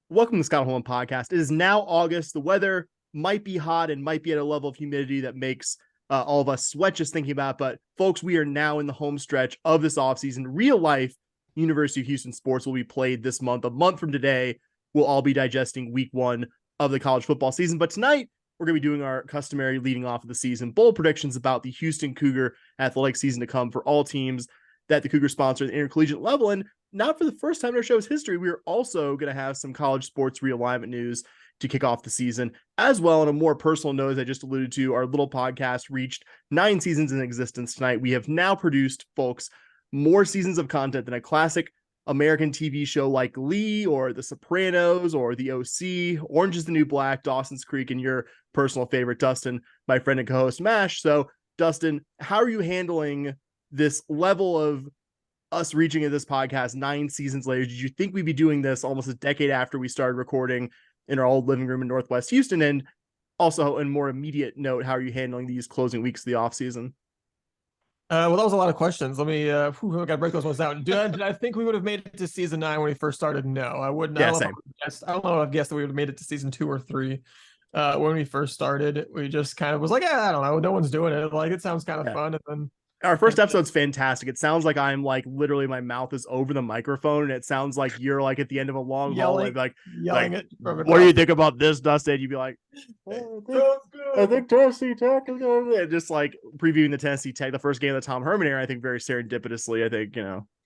Welcome to the Scott Holland Podcast. It is now August. The weather might be hot and might be at a level of humidity that makes all of us sweat just thinking about it. But folks, we are now in the home stretch of this offseason. Real life University of Houston sports will be played this month. A month from today, we'll all be digesting week one of the college football season. But tonight, we're going to be doing our customary leading off of the season bold predictions about the Houston Cougar athletic season to come for all teams that the Cougar sponsor at the intercollegiate level. And not for the first time in our show's history, we are also going to have some college sports realignment news to kick off the season. As well, on a more personal note, as I just alluded to, our little podcast reached 9 seasons in existence tonight. We have now produced, folks, more seasons of content than a classic American TV show like Glee or The Sopranos or The OC, Orange is the New Black, Dawson's Creek, and your personal favorite, Dustin, my friend and co-host MASH. So, Dustin, how are you handling this level of us reaching in this podcast 9 seasons later? Did you think we'd be doing this almost a decade after we started recording in our old living room in Northwest Houston? And also, in more immediate note, how are you handling these closing weeks of the off season? Well, that was a lot of questions. Let me, I gotta break those ones down. Did I think we would have made it to season 9 when we first started? No, I wouldn't. Yeah, I same. don't know if I've guessed that we would have made it to season 2 or 3. When we first started, we just kind of was like, I don't know. No one's doing it. Like, it sounds kind of fun. And then our first episode's fantastic. It sounds like I'm like literally my mouth is over the microphone, and it sounds like you're like at the end of a long hallway, like yelling it. What do you think about this, Dustin? You'd be like, I think Tennessee Tech is going to just like previewing the Tennessee Tech, the first game of the Tom Herman era. I think very serendipitously. I think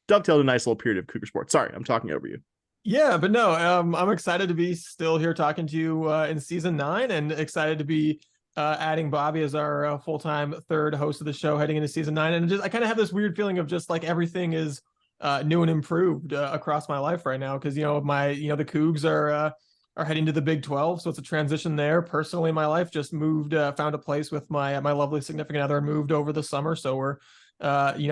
dovetailed a nice little period of Cougar sports. Sorry, I'm talking over you. Yeah, but no, I'm excited to be still here talking to you in season 9, and excited to be adding Bobby as our full-time third host of the show heading into season 9. And just I kind of have this weird feeling of just like everything is new and improved across my life right now, because the Cougs are heading to the Big 12, so it's a transition there. Personally, my life just moved, found a place with my lovely significant other, and moved over the summer, so we're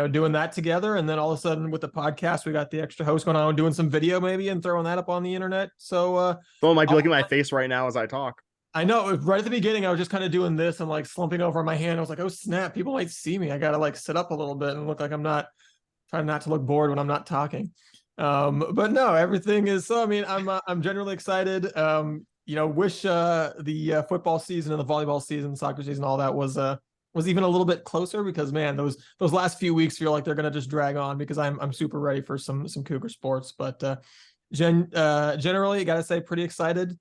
doing that together. And then all of a sudden with the podcast, we got the extra host going on, doing some video maybe and throwing that up on the internet. So someone might be looking at my face right now as I talk. I know, right at the beginning, I was just kind of doing this and like slumping over my hand. I was like, oh snap, people might see me. I got to like sit up a little bit and look like I'm trying not to look bored when I'm not talking. But no, everything is, so, I mean, I'm generally excited. Wish the football season and the volleyball season, soccer season, all that was even a little bit closer, because man, those last few weeks feel like they're going to just drag on, because I'm super ready for some Cougar sports. But generally, got to say, pretty excited.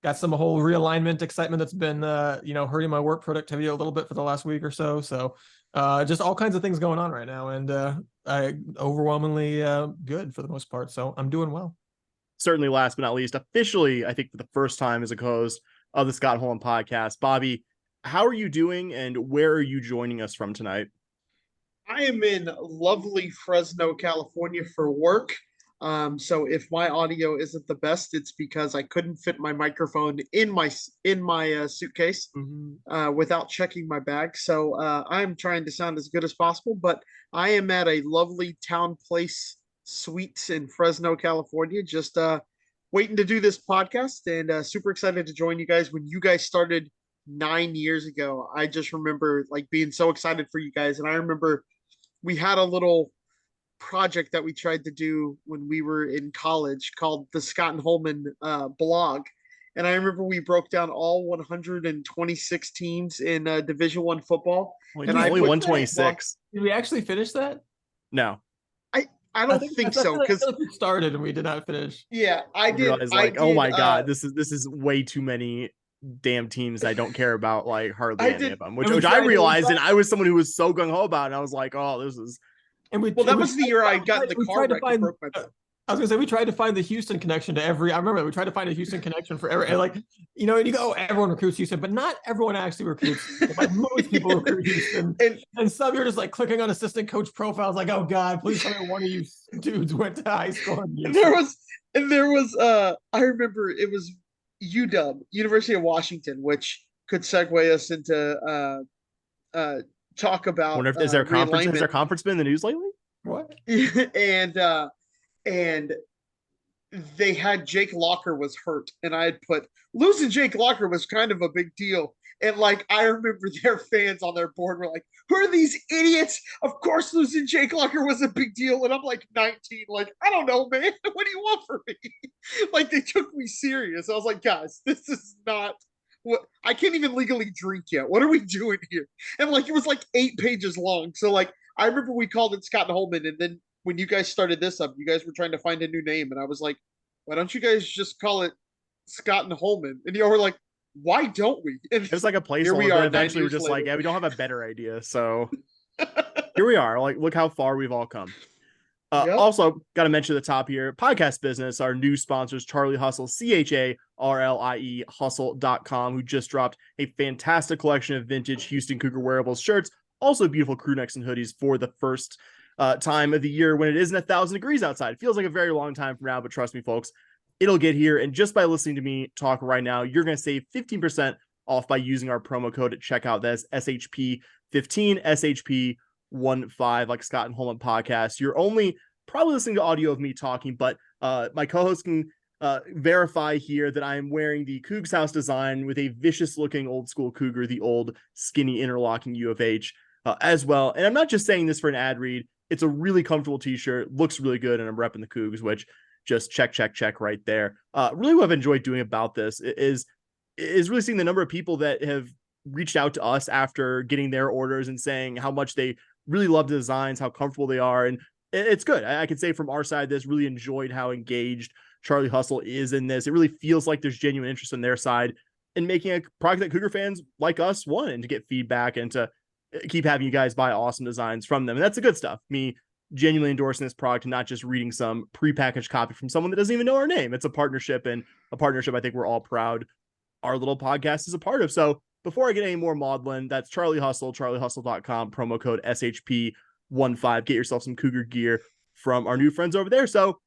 Got some whole realignment excitement that's been, hurting my work productivity a little bit for the last week or so. So just all kinds of things going on right now. And I overwhelmingly good for the most part. So I'm doing well. Certainly, last but not least, officially, I think for the first time as a co-host of the Scott Holland Podcast, Bobby, how are you doing and where are you joining us from tonight? I am in lovely Fresno, California for work. So if my audio isn't the best, it's because I couldn't fit my microphone in my suitcase without checking my bag. So I'm trying to sound as good as possible, but I am at a lovely Town Place Suites in Fresno, California, just waiting to do this podcast, and super excited to join you guys. When you guys started 9 years ago, I just remember like being so excited for you guys. And I remember we had a little project that we tried to do when we were in college called the Scott and Holman blog. And I remember we broke down all 126 teams in Division I football. Well, and only 126. Did we actually finish that? No. I don't think so, because we started and we did not finish. Yeah, I did. Oh my god, this is way too many damn teams I don't care about, like hardly any of them. Which I realized, and I was someone who was so gung ho about it. And I was like, oh, this is. And that was the year I got in the car wreck and broke my back. I was gonna say, we tried to find the Houston connection to every. I remember we tried to find a Houston connection for every, and like, and you go, everyone recruits Houston, but not everyone actually recruits. Like most people recruit Houston, and some you're just like clicking on assistant coach profiles, like, oh god, please tell me one of you dudes went to high school. There was I remember it was UW, University of Washington, which could segue us into talk about. Wonder if is there a conference? Has their conference been in the news lately? What? And they had Jake Locker was hurt, and I had put losing Jake Locker was kind of a big deal. And like, I remember their fans on their board were like, "Who are these idiots? Of course, losing Jake Locker was a big deal." And I'm like 19, like, I don't know, man. What do you want from me? Like, they took me serious. I was like, guys, this is not what I can't even legally drink yet. What are we doing here? And like, it was like 8 pages long. So like, I remember we called it Scott and Holman, and then when you guys started this up, you guys were trying to find a new name, and I was like, why don't you guys just call it Scott and Holman? And you were like, why don't we? And It was like a here we placeholder, are. but eventually we're 9 years just like, later. yeah, we don't have a better idea. So here we are. Like, look how far we've all come. Yep. Also, got to mention at the top here, podcast business, our new sponsors, Charlie Hustle, CHARLIE hustle.com, who just dropped a fantastic collection of vintage Houston Cougar wearables shirts, also beautiful crew necks and hoodies for the first time of the year when it isn't 1,000 degrees outside. It feels like a very long time from now, but trust me, folks, it'll get here. And just by listening to me talk right now, you're going to save 15% off by using our promo code at checkout. That's SHP15, SHP15, like Scott and Holman podcast. You're only probably listening to audio of me talking, but my co-host can verify here that I am wearing the Cougs House design with a vicious looking old school Cougar, the old skinny interlocking U of H as well. And I'm not just saying this for an ad read. It's a really comfortable t-shirt, looks really good, and I'm repping the Cougs, which just check right there. Really what I've enjoyed doing about this is really seeing the number of people that have reached out to us after getting their orders and saying how much they really love the designs, how comfortable they are. And it's good. I can say from our side, this really enjoyed how engaged Charlie Hustle is in this. It really feels like there's genuine interest on their side in making a product that Cougar fans like us want, and to get feedback and to keep having you guys buy awesome designs from them. And that's the good stuff. Me genuinely endorsing this product and not just reading some prepackaged copy from someone that doesn't even know our name. It's a partnership, and a partnership I think we're all proud our little podcast is a part of. So before I get any more maudlin, that's Charlie Hustle, charliehustle.com, promo code SHP15. Get yourself some Cougar gear from our new friends over there. So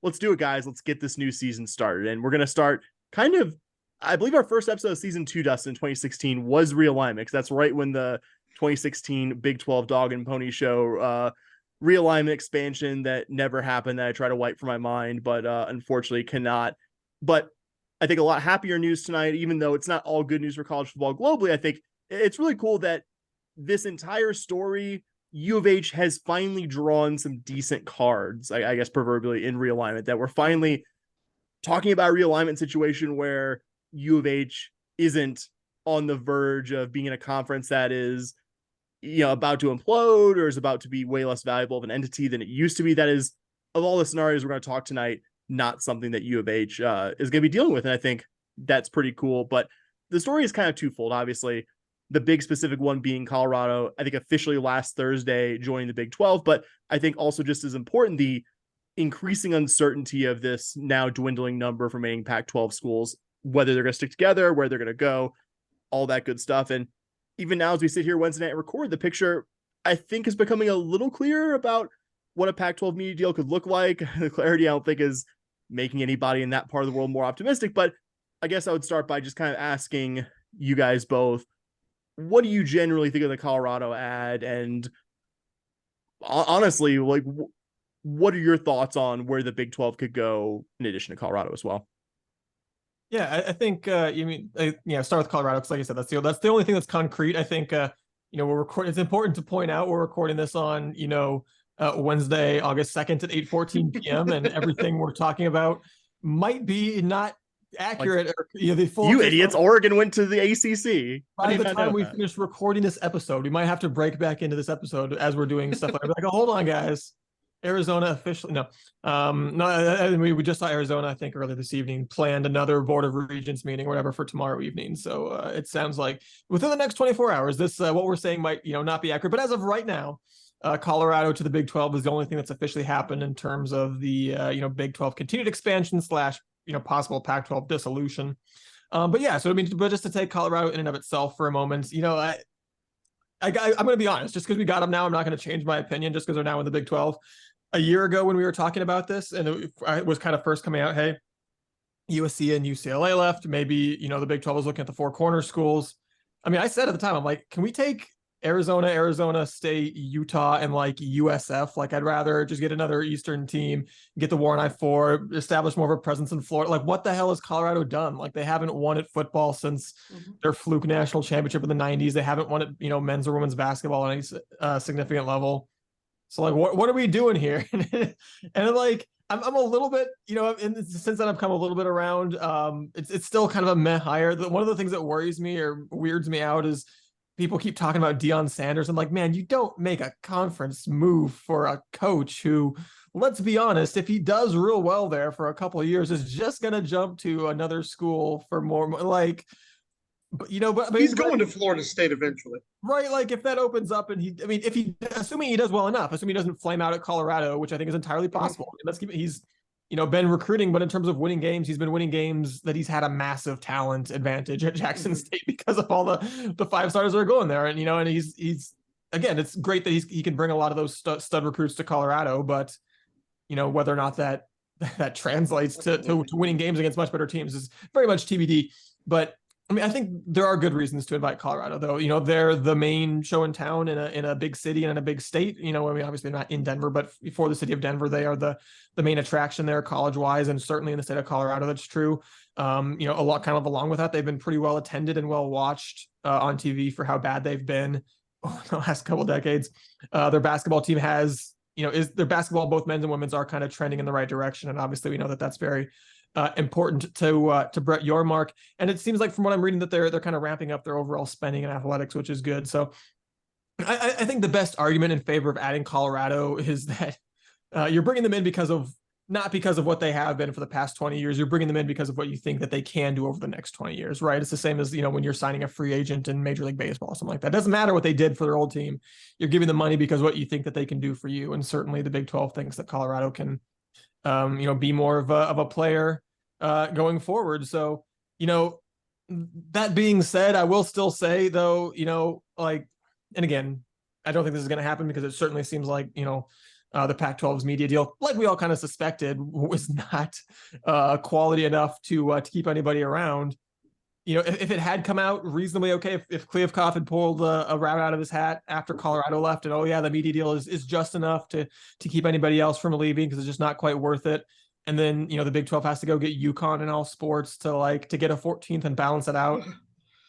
let's do it, guys. Let's get this new season started. And we're going to start kind of, I believe our first episode of season 2, Dustin, 2016 was Realignment, because that's right when the 2016 Big 12 Dog and Pony Show Realignment expansion that never happened, that I try to wipe from my mind, but unfortunately cannot. But I think a lot happier news tonight, even though it's not all good news for college football globally. I think it's really cool that this entire story, U of H has finally drawn some decent cards, I guess proverbially, in Realignment, that we're finally talking about a realignment situation where U of H isn't on the verge of being in a conference that is, about to implode or is about to be way less valuable of an entity than it used to be. That is, of all the scenarios we're going to talk tonight, not something that U of H is going to be dealing with. And I think that's pretty cool. But the story is kind of twofold. Obviously, the big specific one being Colorado, I think officially last Thursday joining the Big 12. But I think also just as important, the increasing uncertainty of this now dwindling number of remaining Pac-12 schools, whether they're going to stick together, where they're going to go, all that good stuff. And even now, as we sit here Wednesday night and record, the picture, I think, is becoming a little clearer about what a Pac-12 media deal could look like. The clarity, I don't think, is making anybody in that part of the world more optimistic. But I guess I would start by just kind of asking you guys both, what do you generally think of the Colorado ad? And honestly, like, what are your thoughts on where the Big 12 could go in addition to Colorado as well? Yeah, I think you mean start with Colorado, because like I said, that's the only thing that's concrete. I think we're recording. It's important to point out we're recording this on Wednesday, August 2nd at 8:14 p.m. and everything we're talking about might be not accurate. The full you idiots! Oregon went to the ACC. By the time we finish recording this episode, we might have to break back into this episode as we're doing stuff like oh, hold on, guys. Arizona officially we just saw Arizona, I think, earlier this evening, planned another Board of Regents meeting or whatever for tomorrow evening. So it sounds like within the next 24 hours, this what we're saying might not be accurate. But as of right now, Colorado to the Big 12 is the only thing that's officially happened in terms of the Big 12 continued expansion / possible Pac-12 dissolution. But just to take Colorado in and of itself for a moment, I'm going to be honest, just because we got them now, I'm not going to change my opinion just because they're now in the Big 12. A year ago when we were talking about this, and it was kind of first coming out, hey, USC and UCLA left. Maybe, the Big 12 was looking at the four corner schools. I mean, I said at the time, I'm like, can we take Arizona State, Utah, and like USF. Like I'd rather just get another Eastern team, get the Warren I-4, establish more of a presence in Florida. Like what the hell has Colorado done? Like they haven't won at football since their fluke national championship in the 90s. They haven't won at, men's or women's basketball on any significant level. So like, what are we doing here? And like, I'm a little bit, since then I've come a little bit around. It's still kind of a meh hire. One of the things that worries me or weirds me out is people keep talking about Deion Sanders. I'm like, man, you don't make a conference move for a coach who, let's be honest, if he does real well there for a couple of years, is just going to jump to another school for more like, but he's going to Florida State eventually. Right. Like if that opens up and assuming he does well enough, assuming he doesn't flame out at Colorado, which I think is entirely possible. He's, been recruiting, but in terms of winning games, he's been winning games that he's had a massive talent advantage at Jackson State because of all the 5-stars that are going there. And, and he's again, it's great that he can bring a lot of those stud recruits to Colorado, but whether or not that translates to winning games against much better teams is very much TBD. But I think there are good reasons to invite Colorado, though. They're the main show in town in a big city and in a big state. Obviously not in Denver, but for the city of Denver, they are the main attraction there college-wise, and certainly in the state of Colorado, that's true. A lot kind of along with that, they've been pretty well attended and well watched on TV for how bad they've been over the last couple of decades. Their basketball team has, their basketball, both men's and women's, are kind of trending in the right direction, and obviously we know that that's very important to Brett Yormark. And it seems like from what I'm reading that they're kind of ramping up their overall spending in athletics, which is good. So I think the best argument in favor of adding Colorado is that you're bringing them in not because of what they have been for the past 20 years. You're bringing them in because of what you think that they can do over the next 20 years, right? It's the same as, when you're signing a free agent in Major League Baseball, something like that. It doesn't matter what they did for their old team. You're giving them money because what you think that they can do for you. And certainly the Big 12 thinks that Colorado can, be more of a player going forward. So, that being said, I will still say though, and again, I don't think this is going to happen because it certainly seems like, the Pac-12's media deal, like we all kind of suspected, was not quality enough to keep anybody around. If it had come out reasonably okay, if Kliavkoff had pulled a rabbit out of his hat after Colorado left, and the media deal is just enough to keep anybody else from leaving because it's just not quite worth it. And then, the Big 12 has to go get UConn and all sports to get a 14th and balance it out.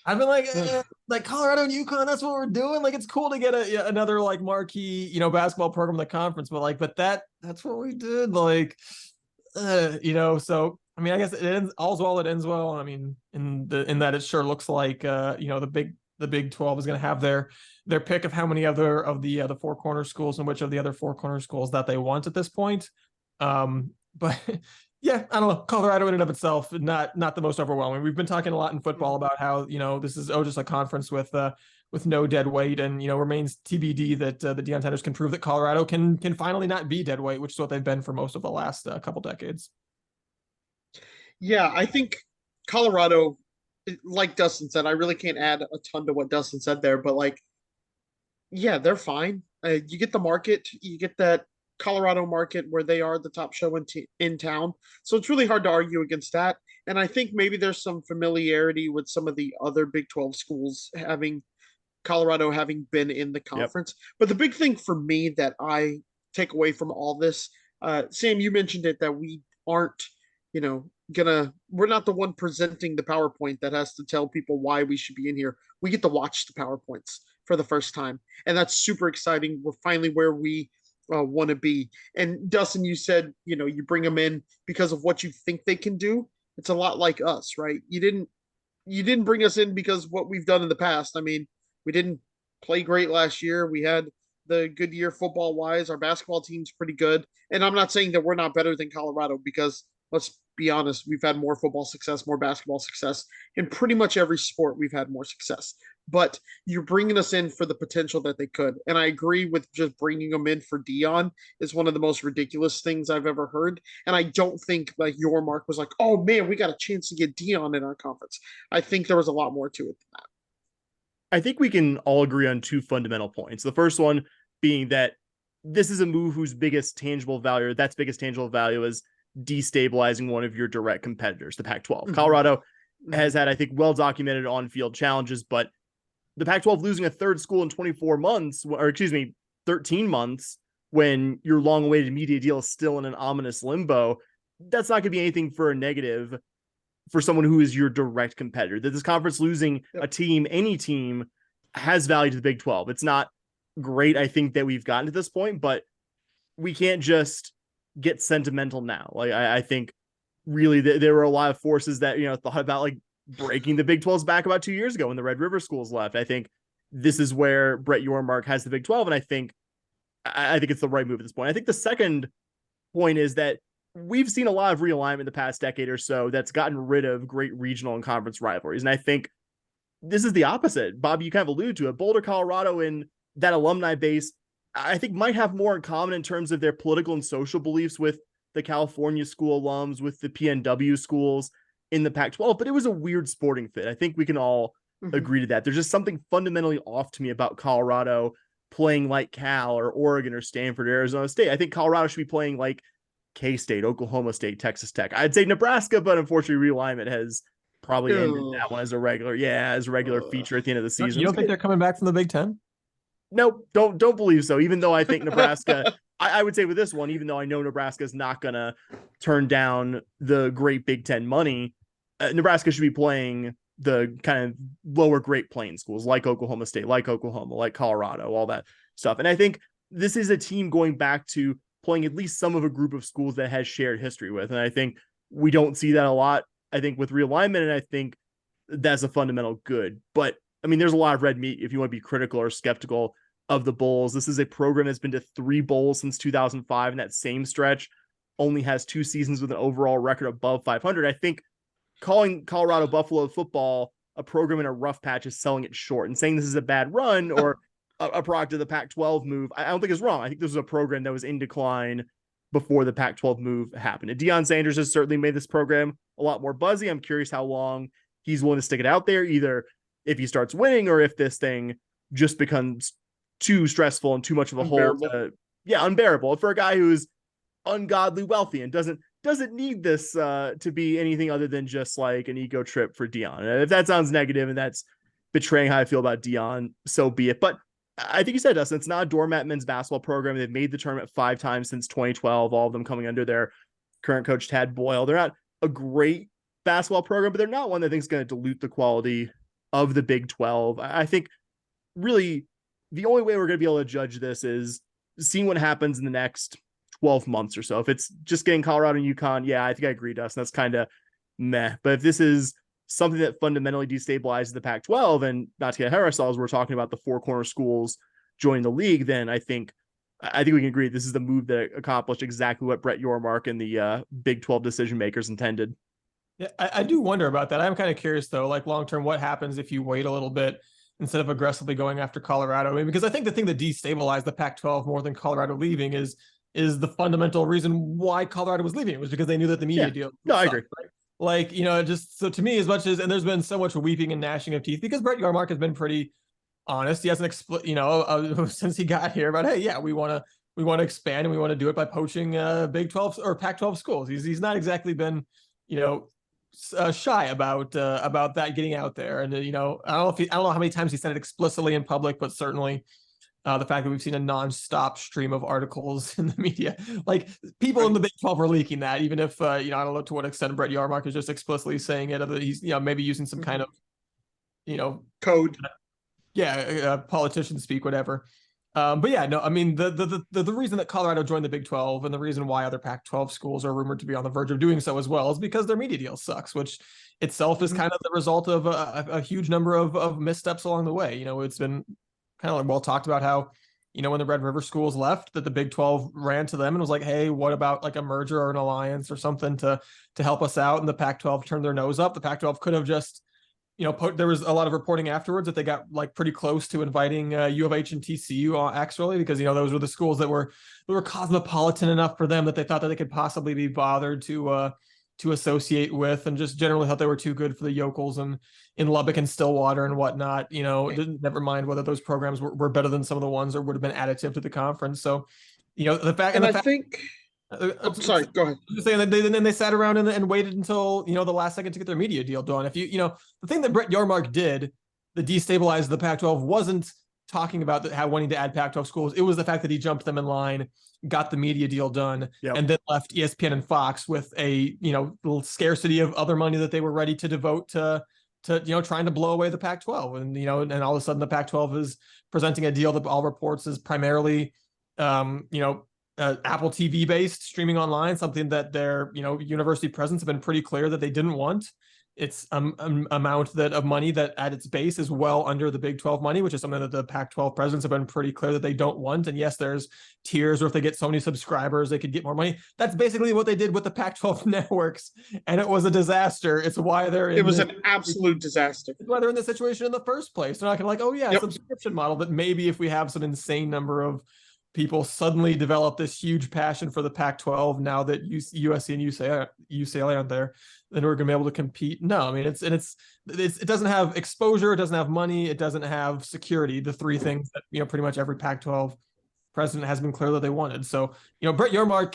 I've been like Colorado and UConn, that's what we're doing. Like, it's cool to get another marquee, basketball program in the conference, but that's what we did. So, I guess it ends all's well, it ends well. In that it sure looks like, the Big 12 is going to have their pick of how many of the four corner schools and which of the other four corner schools that they want at this point. But yeah, I don't know. Colorado in and of itself, not the most overwhelming. We've been talking a lot in football about how, this is just a conference with no dead weight, and, remains TBD that the Deion Sanders can prove that Colorado can finally not be dead weight, which is what they've been for most of the last couple decades. Yeah, I think Colorado, like Dustin said, I really can't add a ton to what Dustin said there, but yeah, they're fine. You get the market, you get that Colorado market where they are the top show in town. So it's really hard to argue against that. And I think maybe there's some familiarity with some of the other Big 12 schools having Colorado having been in the conference. Yep. But the big thing for me that I take away from all this, Sam, you mentioned it, that we aren't, we're not the one presenting the PowerPoint that has to tell people why we should be in here. We get to watch the PowerPoints for the first time. And that's super exciting. We're finally where we want to be. And Dustin, you said, you bring them in because of what you think they can do. It's a lot like us, right? You didn't bring us in because what we've done in the past. We didn't play great last year. We had the good year football wise. Our basketball team's pretty good. And I'm not saying that we're not better than Colorado, because let's be honest, we've had more football success, more basketball success. In pretty much every sport, we've had more success. But you're bringing us in for the potential that they could. And I agree with just bringing them in for Deion is one of the most ridiculous things I've ever heard. And I don't think Yormark was like, oh man, we got a chance to get Deion in our conference. I think there was a lot more to it than that. I think we can all agree on two fundamental points. The first one being that this is a move whose biggest tangible value is destabilizing one of your direct competitors, the Pac-12. Mm-hmm. Colorado has had, I think, well-documented on-field challenges, but the Pac-12 losing a third school in 24 months, or excuse me, 13 months, when your long-awaited media deal is still in an ominous limbo, that's not going to be anything for a negative for someone who is your direct competitor. That this conference losing a team, any team, has value to the Big 12. It's not great, I think, that we've gotten to this point, but we can't just get sentimental now. Like, I think really there were a lot of forces that, thought about like breaking the Big 12's back about 2 years ago when the Red River schools left. I think this is where Brett Yormark has the Big 12, and I think it's the right move at this point. I think the second point is that we've seen a lot of realignment the past decade or so that's gotten rid of great regional and conference rivalries. And I think this is the opposite. Bob, you kind of alluded to it. Boulder, Colorado, and that alumni base, I think, might have more in common in terms of their political and social beliefs with the California school alums, with the PNW schools in the Pac-12, but it was a weird sporting fit. I think we can all agree to that. There's just something fundamentally off to me about Colorado playing like Cal or Oregon or Stanford or Arizona State. I think Colorado should be playing like K-State, Oklahoma State, Texas Tech. I'd say Nebraska, but unfortunately realignment has probably ended that one as a regular feature at the end of the season. You don't think they're coming back from the Big Ten? Nope, don't believe so. Even though I think Nebraska, I would say with this one, even though I know Nebraska is not going to turn down the great Big Ten money, Nebraska should be playing the kind of lower Great Plains schools like Oklahoma State, like Oklahoma, like Colorado, all that stuff. And I think this is a team going back to playing at least some of a group of schools that has shared history with. And I think we don't see that a lot, I think, with realignment. And I think that's a fundamental good. But I mean, there's a lot of red meat if you want to be critical or skeptical of the Bulls. This is a program that's been to 3 bowls since 2005. And that same stretch only has 2 seasons with an overall record above 500. I think calling Colorado Buffalo football a program in a rough patch is selling it short, and saying this is a bad run or a product of the Pac-12 move, I don't think is wrong. I think this was a program that was in decline before the Pac-12 move happened. And Deion Sanders has certainly made this program a lot more buzzy. I'm curious how long he's willing to stick it out there, either if he starts winning or if this thing just becomes too stressful and too much of a hole. Unbearable for a guy who's ungodly wealthy and doesn't need this to be anything other than just like an ego trip for Deion. And if that sounds negative and that's betraying how I feel about Deion, so be it. But I think you said, Dustin, it's not a doormat men's basketball program. They've made the tournament 5 times since 2012, all of them coming under their current coach, Tad Boyle. They're not a great basketball program, but they're not one that I think is going to dilute the quality of the Big 12. I think really the only way we're going to be able to judge this is seeing what happens in the next 12 months or so. If it's just getting Colorado and UConn, yeah, I think I agree, Dustin. That's kind of meh. But if this is something that fundamentally destabilizes the Pac-12, and not to get ahead of ourselves, we're talking about the 4 corner schools joining the league, then I think we can agree this is the move that accomplished exactly what Brett Yormark and the Big 12 decision makers intended. Yeah, I do wonder about that. I'm kind of curious though, like long-term, what happens if you wait a little bit instead of aggressively going after Colorado? I mean, because I think the thing that destabilized the Pac-12 more than Colorado leaving is the fundamental reason why Colorado was leaving. It was because they knew that the media deal. No, I agree. Right? Like, just so to me, as much as, and there's been so much weeping and gnashing of teeth because Brett Yormark has been pretty honest. He hasn't since he got here about, hey, yeah, we want to expand and we want to do it by poaching Big 12 or Pac-12 schools. He's not exactly been, shy about that getting out there. And, I don't know how many times he said it explicitly in public, but certainly the fact that we've seen a nonstop stream of articles in the media, like people in the Big 12 are leaking that, even if, I don't know to what extent Brett Yormark is just explicitly saying it, he's, maybe using some kind of, code. Politician speak, whatever. But yeah, no, I mean, the reason that Colorado joined the Big 12 and the reason why other Pac-12 schools are rumored to be on the verge of doing so as well is because their media deal sucks, which itself is kind of the result of a huge number of missteps along the way. It's been kind of like well talked about how, when the Red River schools left, that the Big 12 ran to them and was like, hey, what about like a merger or an alliance or something to help us out? And the Pac-12 turned their nose up. The Pac-12 could have just, there was a lot of reporting afterwards that they got like pretty close to inviting U of H and TCU actually, because, those were the schools that were cosmopolitan enough for them that they thought that they could possibly be bothered to associate with, and just generally thought they were too good for the yokels and in Lubbock and Stillwater and whatnot. Never mind whether those programs were better than some of the ones or would have been additive to the conference. So, I think. Sorry, go ahead. Just saying that they sat around and waited until the last second to get their media deal done. If the thing that Brett Yormark did the destabilized the Pac-12 wasn't talking about how wanting to add Pac-12 schools. It was the fact that he jumped them in line, got the media deal done, and then left ESPN and Fox with a, little scarcity of other money that they were ready to devote to trying to blow away the Pac-12. And, and all of a sudden the Pac-12 is presenting a deal that all reports is primarily, Apple TV based, streaming online, something that their, university presidents have been pretty clear that they didn't want. It's amount of money that at its base is well under the Big 12 money, which is something that the Pac-12 presidents have been pretty clear that they don't want. And yes, there's tiers, or if they get so many subscribers, they could get more money. That's basically what they did with the Pac-12 networks, and it was a disaster. It's why they're in an absolute disaster. It's why they're in this situation in the first place. They're not gonna subscription model, but maybe if we have some insane number of people suddenly develop this huge passion for the Pac-12 now that USC and UCLA aren't there, then we're going to be able to compete. No, I mean, it doesn't have exposure, it doesn't have money, it doesn't have security. The three things that pretty much every Pac-12 president has been clear that they wanted. So Brett Yormark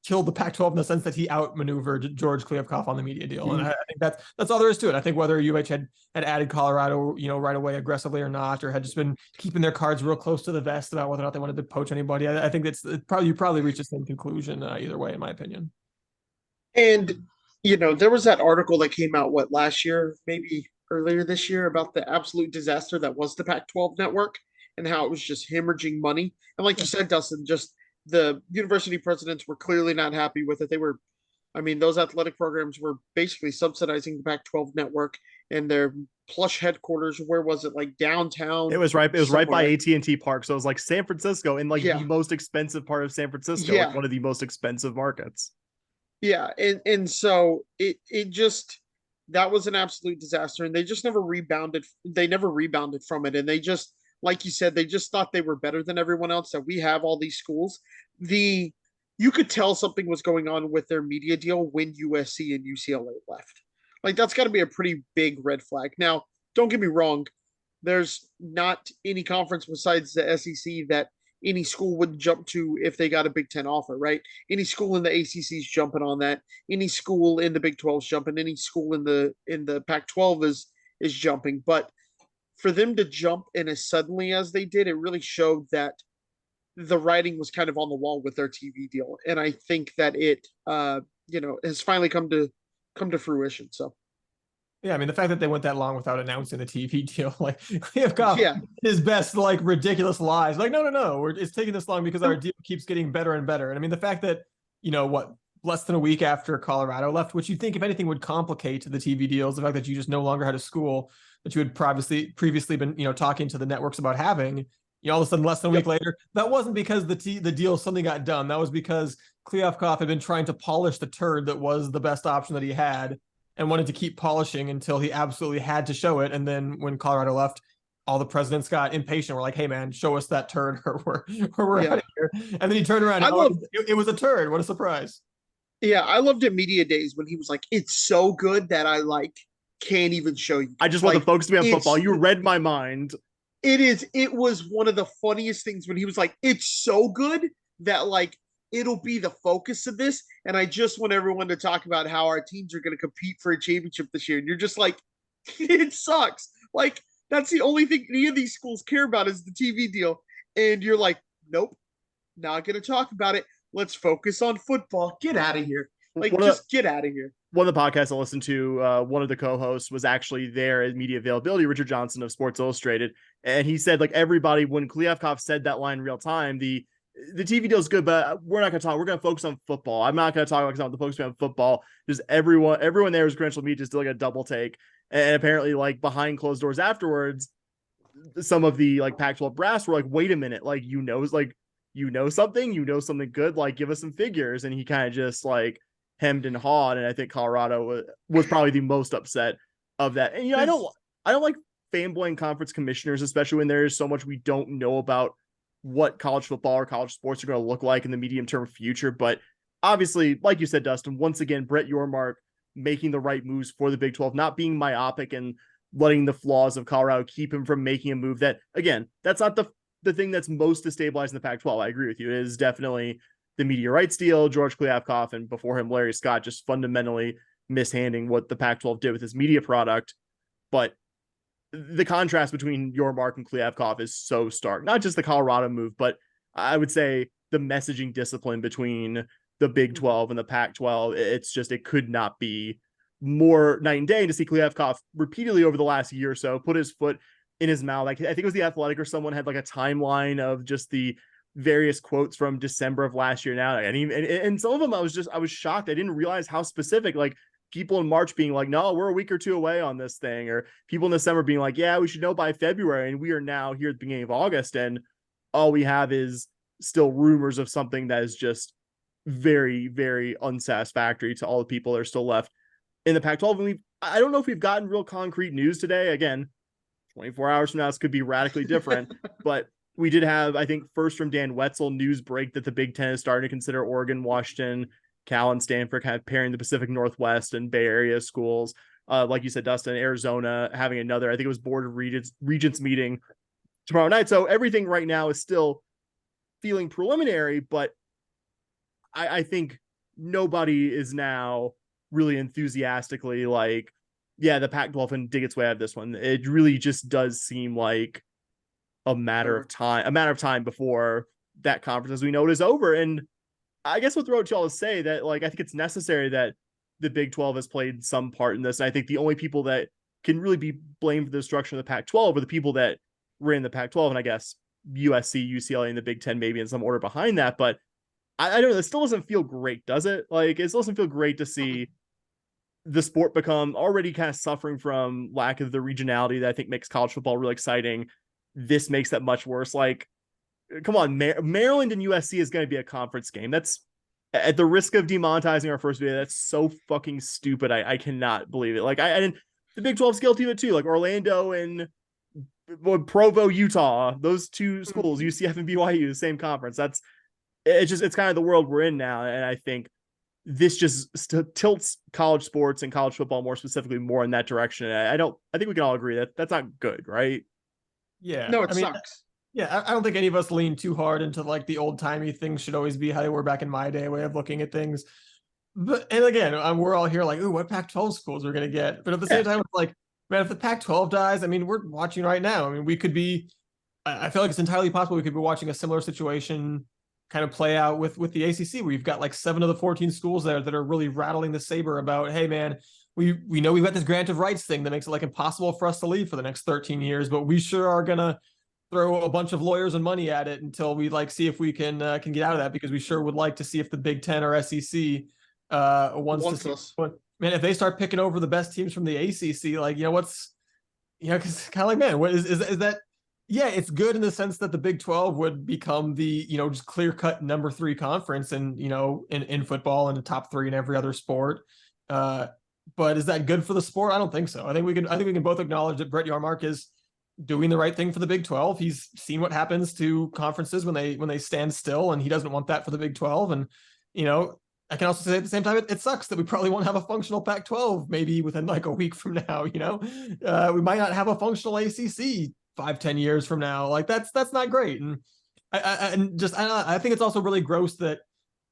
killed the Pac-12 in the sense that he outmaneuvered George Kliavkoff on the media deal. And I think that's all there is to it. I think whether UH had added Colorado, right away aggressively or not, or had just been keeping their cards real close to the vest about whether or not they wanted to poach anybody, I think you probably reach the same conclusion either way, in my opinion. And, there was that article that came out, last year, maybe earlier this year, about the absolute disaster that was the Pac-12 network and how it was just hemorrhaging money. And like you said, Dustin, just the university presidents were clearly not happy with it. Those athletic programs were basically subsidizing the Pac-12 network and their plush headquarters. Where was it? Like downtown? It was right by AT&T Park. So it was like San Francisco, in the most expensive part of San Francisco, like one of the most expensive markets. Yeah. And so it just, that was an absolute disaster. And they just never rebounded. They never rebounded from it. And they just, like you said, they just thought they were better than everyone else, that we have all these schools. You could tell something was going on with their media deal when USC and UCLA left. Like, that's got to be a pretty big red flag. Now, don't get me wrong. There's not any conference besides the SEC that any school would jump to if they got a Big Ten offer, right? Any school in the ACC is jumping on that. Any school in the Big 12 is jumping. Any school in the Pac-12 is jumping. But for them to jump in as suddenly as they did, it really showed that the writing was kind of on the wall with their TV deal. And I think that it, has finally come to fruition. So. Yeah, I mean, the fact that they went that long without announcing the TV deal, like, Kliavkoff, his best, ridiculous lies. Like, no, it's taking this long because our deal keeps getting better and better. And I mean, the fact that, less than a week after Colorado left, which you'd think, if anything, would complicate the TV deals, the fact that you just no longer had a school that you had previously been, talking to the networks about having, all of a sudden, less than a week later, that wasn't because the deal suddenly got done. That was because Kliavkoff had been trying to polish the turd that was the best option that he had, and wanted to keep polishing until he absolutely had to show it. And then when Colorado left, all the presidents got impatient. We're like, hey man, show us that turd or we're out of here. And then he turned around and it was a turd. What a surprise. Yeah, I loved it media days when he was like, it's so good that I can't even show you. I just want the focus to be on football. You read my mind. It was one of the funniest things when he was like, it's so good that it'll be the focus of this. And I just want everyone to talk about how our teams are going to compete for a championship this year. And you're just like, it sucks. That's the only thing any of these schools care about is the TV deal. And you're like, nope, not going to talk about it. Let's focus on football. Get out of here. Get out of here. One of the podcasts I listened to, one of the co-hosts was actually there at media availability, Richard Johnson of Sports Illustrated. And he said, everybody, when Kliavkoff said that line in real time, the TV deal is good, but we're not going to talk. We're going to focus on football. I'm not going to talk about the focus on football. Just everyone there was credentialed media just did a double take. And apparently, behind closed doors afterwards, some of the Pac-12 brass were like, wait a minute, something good, give us some figures. And he kind of just hemmed and hawed. And I think Colorado was probably the most upset of that. And I don't like fanboying conference commissioners, especially when there is so much we don't know about what college football or college sports are going to look like in the medium term future. But obviously, like you said, Dustin, once again, Brett Yormark making the right moves for the Big 12, not being myopic and letting the flaws of Colorado keep him from making a move that, again, that's not the thing that's most destabilizing the Pac-12. I agree with you. It is definitely the media rights deal, George Kliavkoff, and before him, Larry Scott, just fundamentally mishandling what the Pac-12 did with his media product. But the contrast between Yormark and Kliavkoff is so stark. Not just the Colorado move, but I would say the messaging discipline between the Big 12 and the Pac-12. It could not be more night and day. And to see Kliavkoff repeatedly over the last year or so put his foot in his mouth. Like, I think it was The Athletic or someone had like a timeline of just the various quotes from December of last year now. And some of them I was shocked. I didn't realize how specific, like people in March being like, no, we're a week or two away on this thing, or people in December being like, yeah, we should know by February. And we are now here at the beginning of August. And all we have is still rumors of something that is just very, very unsatisfactory to all the people that are still left in the Pac-12. And I don't know if we've gotten real concrete news today. Again, 24 hours from now, this could be radically different, but we did have, I think, first from Dan Wetzel, news break that the Big Ten is starting to consider Oregon, Washington, Cal, and Stanford kind of pairing the Pacific Northwest and Bay Area schools. Like you said, Dustin, Arizona having another, I think it was Board of Regents meeting tomorrow night. So everything right now is still feeling preliminary, but I think nobody is now really enthusiastically like, yeah, the Pac-12 can dig its way out of this one. It really just does seem like a matter of time before that conference, as we know, it is over. And I guess we'll throw it to y'all to say that, like, I think it's necessary that the Big 12 has played some part in this. And I think the only people that can really be blamed for the destruction of the Pac-12 are the people that ran the Pac-12, and I guess USC, UCLA, and the Big 10 maybe in some order behind that. But I don't know, it still doesn't feel great, does it? Like, it still doesn't feel great to see the sport become already kind of suffering from lack of the regionality that I think makes college football really exciting. This makes that much worse. Like, come on, Maryland and USC is going to be a conference game. That's, at the risk of demonetizing our first video, that's so fucking stupid. I cannot believe it. Like, and the Big 12's guilty of it too. Like Orlando and Provo, Utah, those two schools, UCF and BYU, the same conference. It's kind of the world we're in now. And I think this just tilts college sports and college football more specifically more in that direction. I think we can all agree that that's not good, right? Yeah. No, it sucks. Yeah, I don't think any of us lean too hard into like the old timey things should always be how they were back in my day way of looking at things. But, and again, we're all here like, ooh, what Pac-12 schools we're going to get. But at the same time, it's like, man, if the Pac-12 dies, I mean, we're watching right now. I mean, we could be, I feel like it's entirely possible we could be watching a similar situation kind of play out with the ACC, where you've got like 7 of the 14 schools there that are really rattling the saber about, hey, man, we know we've got this grant of rights thing that makes it like impossible for us to leave for the next 13 years, but we sure are going to throw a bunch of lawyers and money at it until we like see if we can get out of that, because we sure would like to see if the Big Ten or SEC wants us. Man, if they start picking over the best teams from the ACC, like, because kind of like, man, what is that? Yeah, it's good in the sense that the Big 12 would become the, just clear cut number 3 conference and, in football and the top 3 in every other sport. But is that good for the sport? I don't think so. I think we can both acknowledge that Brett Yormark is doing the right thing for the Big 12. He's seen what happens to conferences when they stand still, and he doesn't want that for the Big 12. And, I can also say at the same time, it sucks that we probably won't have a functional Pac-12 maybe within like a week from now. We might not have a functional ACC 5-10 years from now. Like that's not great. And I think it's also really gross that,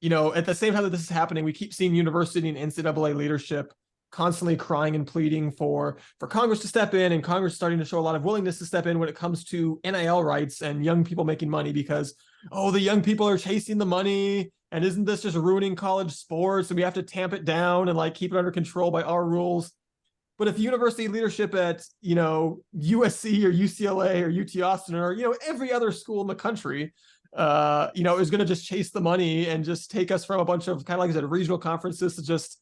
at the same time that this is happening, we keep seeing university and NCAA leadership constantly crying and pleading for Congress to step in, and Congress starting to show a lot of willingness to step in when it comes to NIL rights and young people making money, because, the young people are chasing the money, and isn't this just ruining college sports, and we have to tamp it down and like keep it under control by our rules. But if university leadership at, USC or UCLA or UT Austin or, every other school in the country, is going to just chase the money and just take us from a bunch of, kind of like I said, regional conferences to just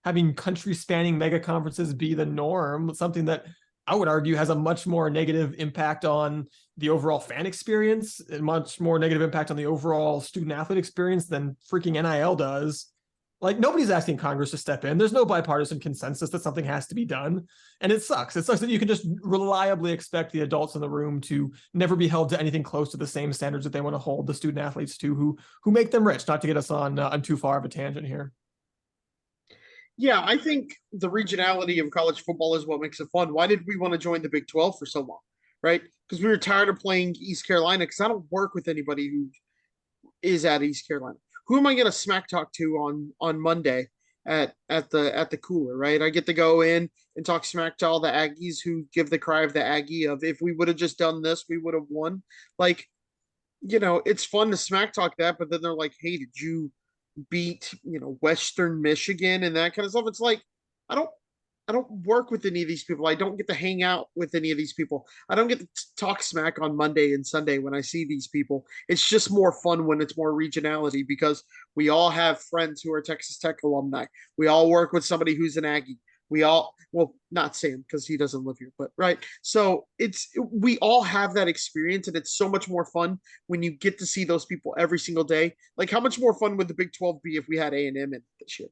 having country spanning mega conferences be the norm, something that I would argue has a much more negative impact on the overall fan experience and much more negative impact on the overall student athlete experience than freaking NIL does. Like, nobody's asking Congress to step in. There's no bipartisan consensus that something has to be done. And it sucks. It sucks that you can just reliably expect the adults in the room to never be held to anything close to the same standards that they want to hold the student athletes to, who make them rich, not to get us on too far of a tangent here. Yeah, I think the regionality of college football is what makes it fun. Why did we want to join the Big 12 for so long, right? Because we were tired of playing East Carolina, because I don't work with anybody who is at East Carolina. Who am I going to smack talk to on Monday at the Cougar, right? I get to go in and talk smack to all the Aggies who give the cry of the Aggie of if we would have just done this, we would have won. Like, it's fun to smack talk that, but then they're like, hey, did you beat, Western Michigan and that kind of stuff? It's like, I don't I don't work with any of these people. I don't get to hang out with any of these people. I don't get to talk smack on Monday and Sunday when I see these people. It's just more fun when it's more regionality because we all have friends who are Texas Tech alumni. We all work with somebody who's an Aggie. We all, well, not Sam because he doesn't live here, but right. So we all have that experience, and it's so much more fun when you get to see those people every single day. Like, how much more fun would the Big 12 be if we had A&M in this year?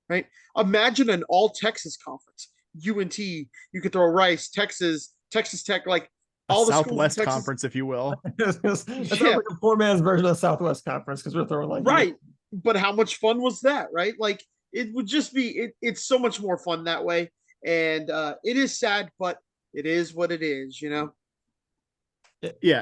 Right? Imagine an all Texas conference. UNT, you could throw Rice, Texas Tech, like A all the schools in Southwest Texas. Conference, if you will. It sounds Yeah. like a poor man's version of the Southwest Conference because we're throwing like Right. But how much fun was that, right? Like it would just be it's so much more fun that way. And it is sad, but it is what it is, you know? Yeah.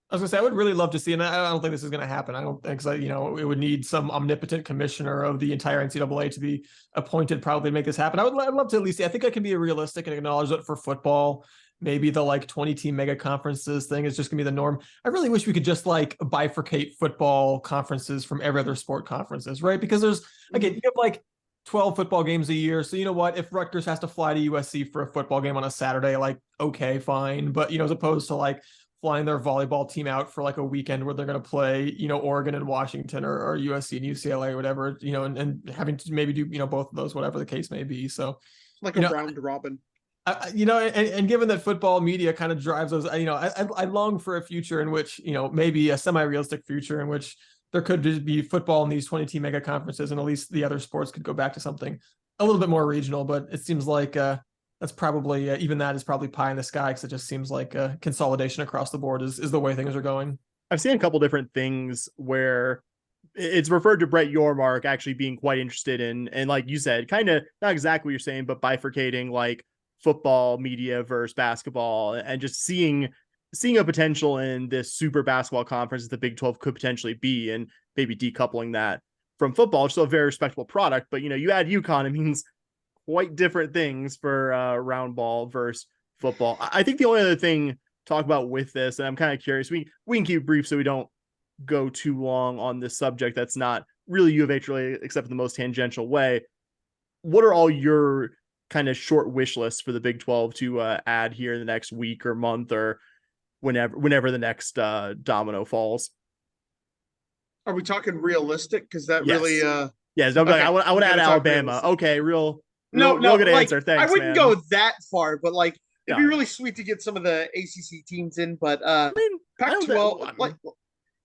I was gonna say I would really love to see, and I don't think this is gonna happen. I don't think so. It would need some omnipotent commissioner of the entire NCAA to be appointed probably to make this happen. I'd love to at least see. I think I can be realistic and acknowledge that for football, maybe the like 20 team mega conferences thing is just gonna be the norm. I really wish we could just like bifurcate football conferences from every other sport conferences, right? Because there's again, you have like 12 football games a year. So you know what? If Rutgers has to fly to USC for a football game on a Saturday, like okay, fine. But as opposed to like flying their volleyball team out for like a weekend where they're going to play, Oregon and Washington or USC and UCLA or whatever, and having to maybe do, both of those, whatever the case may be. So like a round robin. And given that football media kind of drives those, I long for a future in which, maybe a semi-realistic future in which there could just be football in these 20 team mega conferences, and at least the other sports could go back to something a little bit more regional. But it seems like that's probably even that is probably pie in the sky, because it just seems like consolidation across the board is the way things are going. I've seen a couple different things where it's referred to Brett Yormark actually being quite interested in, and like you said, kind of not exactly what you're saying, but bifurcating like football media versus basketball, and just seeing a potential in this super basketball conference that the Big 12 could potentially be, and maybe decoupling that from football. It's still a very respectable product, but you add UConn, it means quite different things for round ball versus football. I think the only other thing to talk about with this, and I'm kind of curious, we can keep it brief so we don't go too long on this subject that's not really U of H related, except in the most tangential way. What are all your kind of short wish lists for the Big 12 to add here in the next week or month or whenever the next domino falls? Are we talking realistic? Because that Yes. really yes, okay. I would add Alabama. Realistic. Okay, real No, good like, answer. Thanks. I wouldn't man. go that far, but like it'd be really sweet to get some of the ACC teams in. But Pac-12, like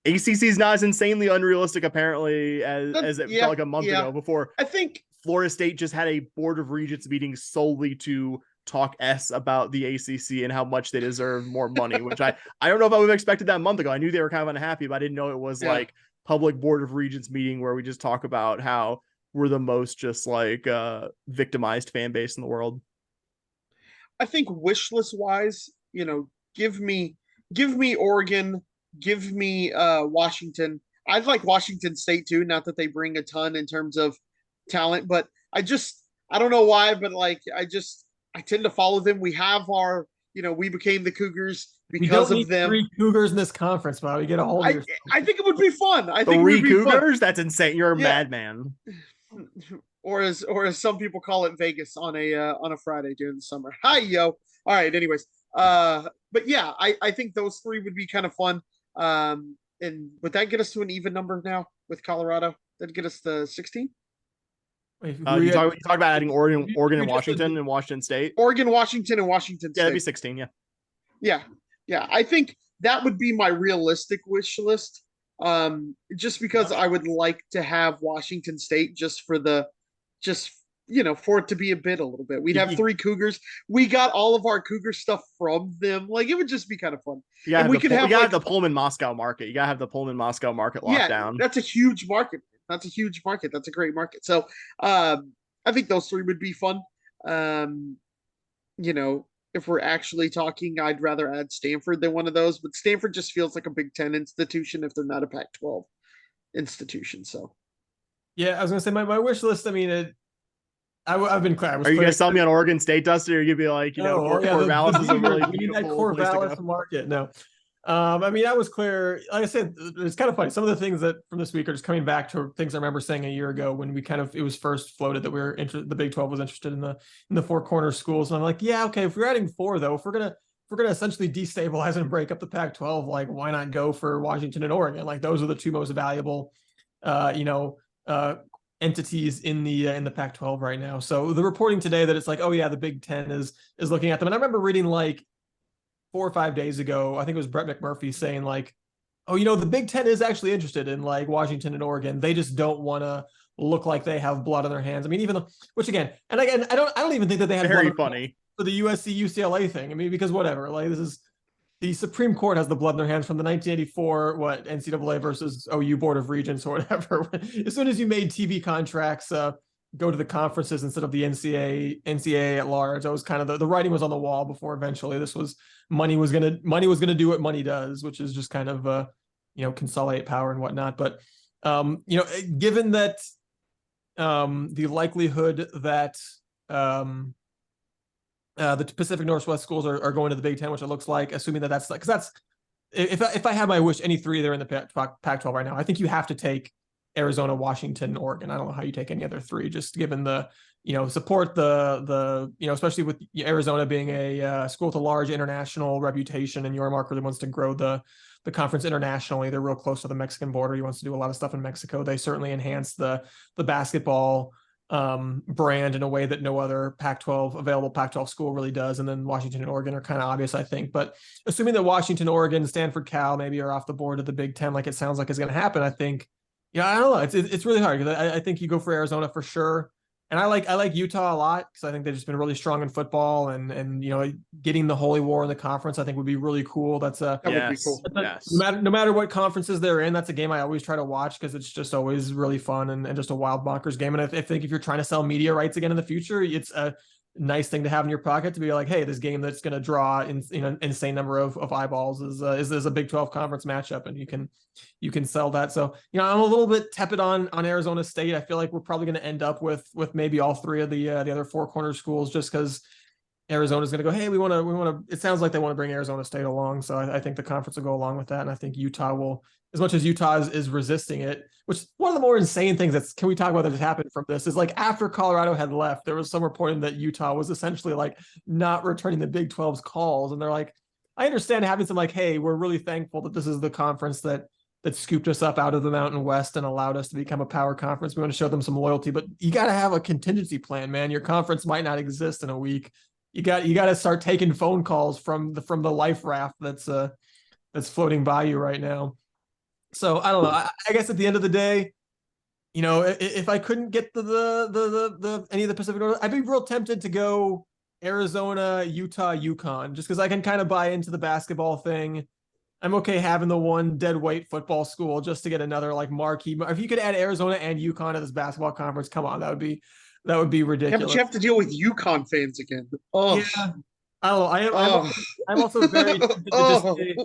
ACC is not as insanely unrealistic apparently as it felt like a month ago. Before I think Florida State just had a Board of Regents meeting solely to talk about the ACC and how much they deserve more money, which I don't know if I would have expected that a month ago. I knew they were kind of unhappy, but I didn't know it was like public Board of Regents meeting where we just talk about how we're the most just like victimized fan base in the world. I think wish list wise, give me Oregon, give me Washington. I'd like Washington State too, not that they bring a ton in terms of talent, but I don't know why, but like I tend to follow them. We have our, we became the Cougars because of them. 3 Cougars in this conference, Bobby. Get a hold of yourself. I think it would be fun. I think 3 Cougars? That's insane. You're a madman. Or as some people call it, Vegas on a Friday during the summer. Hi, yo. All right. Anyways, but yeah, I think those 3 would be kind of fun. And would that get us to an even number now with Colorado? That'd get us to 16. You talk about adding Oregon and Washington and Washington State. Oregon, Washington, and Washington State. Yeah, that'd be 16. Yeah. I think that would be my realistic wish list. Just because I would like to have Washington State for it to be a bit a little bit. We'd have 3 Cougars. We got all of our Cougar stuff from them. Like it would just be kind of fun. And we could have the Pullman Moscow market. You gotta have the Pullman Moscow market locked down. That's a huge market. That's a a great market. So I think those 3 would be fun. If we're actually talking, I'd rather add Stanford than one of those, but Stanford just feels like a Big Ten institution if they're not a Pac-12 institution. So Yeah, I was gonna say my wish list. I mean, I've been clear. Are you gonna sell me on Oregon State, Dustin? Or are you gonna be like, Corvallis is a really we need that beautiful place to go? Corvallis market. No, I mean, I was clear. Like I said, it's kind of funny. Some of the things that from this week are just coming back to things I remember saying a year ago when it was first floated that the Big 12 was interested in the four corner schools. And I'm like, yeah, okay, if we're adding four though, if we're gonna essentially destabilize and break up the Pac-12, like why not go for Washington and Oregon? Like those are the two most valuable, entities in the Pac-12 right now. So the reporting today that it's like, oh yeah, the Big Ten is looking at them. And I remember reading like 4 or 5 days ago, I think it was Brett McMurphy saying like, oh, the Big Ten is actually interested in like Washington and Oregon. They just don't want to look like they have blood on their hands. I mean, which again, I don't even think that they had very funny for the USC UCLA thing. I mean, because whatever, like this is the Supreme Court has the blood in their hands from the 1984 NCAA versus OU Board of Regents or whatever. As soon as you made TV contracts go to the conferences instead of the NCAA at large, that was kind of the writing was on the wall before eventually this was money was gonna do what money does, which is just kind of consolidate power and whatnot. But given that the likelihood that the Pacific Northwest schools are going to the Big Ten, which it looks like, assuming that's like, because that's if I had my wish, any three they're in the Pac-12 right now, I think you have to take Arizona, Washington, Oregon. I don't know how you take any other three, just given the support the especially with Arizona being a school with a large international reputation, and Yormark really wants to grow the conference internationally. They're real close to the Mexican border. He wants to do a lot of stuff in Mexico. They certainly enhance the basketball brand in a way that no other available Pac-12 school really does. And then Washington and Oregon are kind of obvious, I think. But assuming that Washington, Oregon, Stanford, Cal maybe are off the board of the Big Ten, like it sounds like is going to happen, I think. I don't know. It's really hard because I think you go for Arizona for sure. And I like Utah a lot because I think they've just been really strong in football and getting the Holy War in the conference I think would be really cool. That would be cool. Yes. No matter what conferences they're in, that's a game I always try to watch because it's just always really fun and just a wild bonkers game. And I think if you're trying to sell media rights again in the future, it's a nice thing to have in your pocket to be like, hey, this game that's going to draw insane number of eyeballs is a Big 12 conference matchup, and you can sell that. So I'm a little bit tepid on Arizona State. I feel like we're probably going to end up with maybe all three of the other four corner schools, just because Arizona's going to go, hey, we want to. It sounds like they want to bring Arizona State along, so I think the conference will go along with that, and I think Utah will. As much as Utah is resisting it, which one of the more insane things can we talk about that has happened from this is like after Colorado had left, there was some reporting that Utah was essentially like not returning the Big 12's calls. And they're like, I understand having some like, hey, we're really thankful that this is the conference that scooped us up out of the Mountain West and allowed us to become a power conference. We want to show them some loyalty, but you got to have a contingency plan, man. Your conference might not exist in a week. You got to start taking phone calls from the life raft that's floating by you right now. So I don't know. I guess at the end of the day, if I couldn't get the any of the Pacific Northwest, I'd be real tempted to go Arizona, Utah, UConn, just because I can kind of buy into the basketball thing. I'm okay having the one dead weight football school just to get another like marquee. If you could add Arizona and UConn to this basketball conference, come on, that would be ridiculous. Yeah, but you have to deal with UConn fans again. Oh yeah, I don't know. I'm also very tempted to just say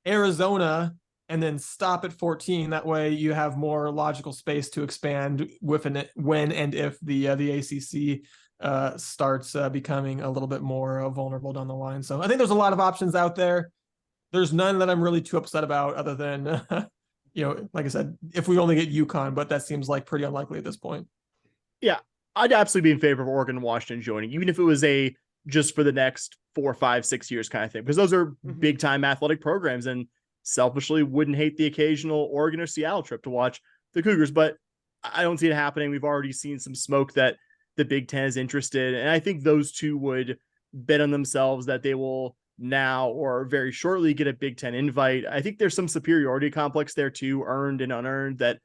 Arizona and then stop at 14. That way you have more logical space to expand when and if the ACC starts becoming a little bit more vulnerable down the line. So I think there's a lot of options out there. There's none that I'm really too upset about other than, like I said, if we only get UConn, but that seems like pretty unlikely at this point. Yeah, I'd absolutely be in favor of Oregon and Washington joining, even if it was just for the next 4, 5, 6 years kind of thing, because those are big time athletic programs, and selfishly wouldn't hate the occasional Oregon or Seattle trip to watch the Cougars, but I don't see it happening. We've already seen some smoke that the Big Ten is interested, and I think those two would bet on themselves that they will now or very shortly get a Big Ten invite. I think there's some superiority complex there too, earned and unearned, that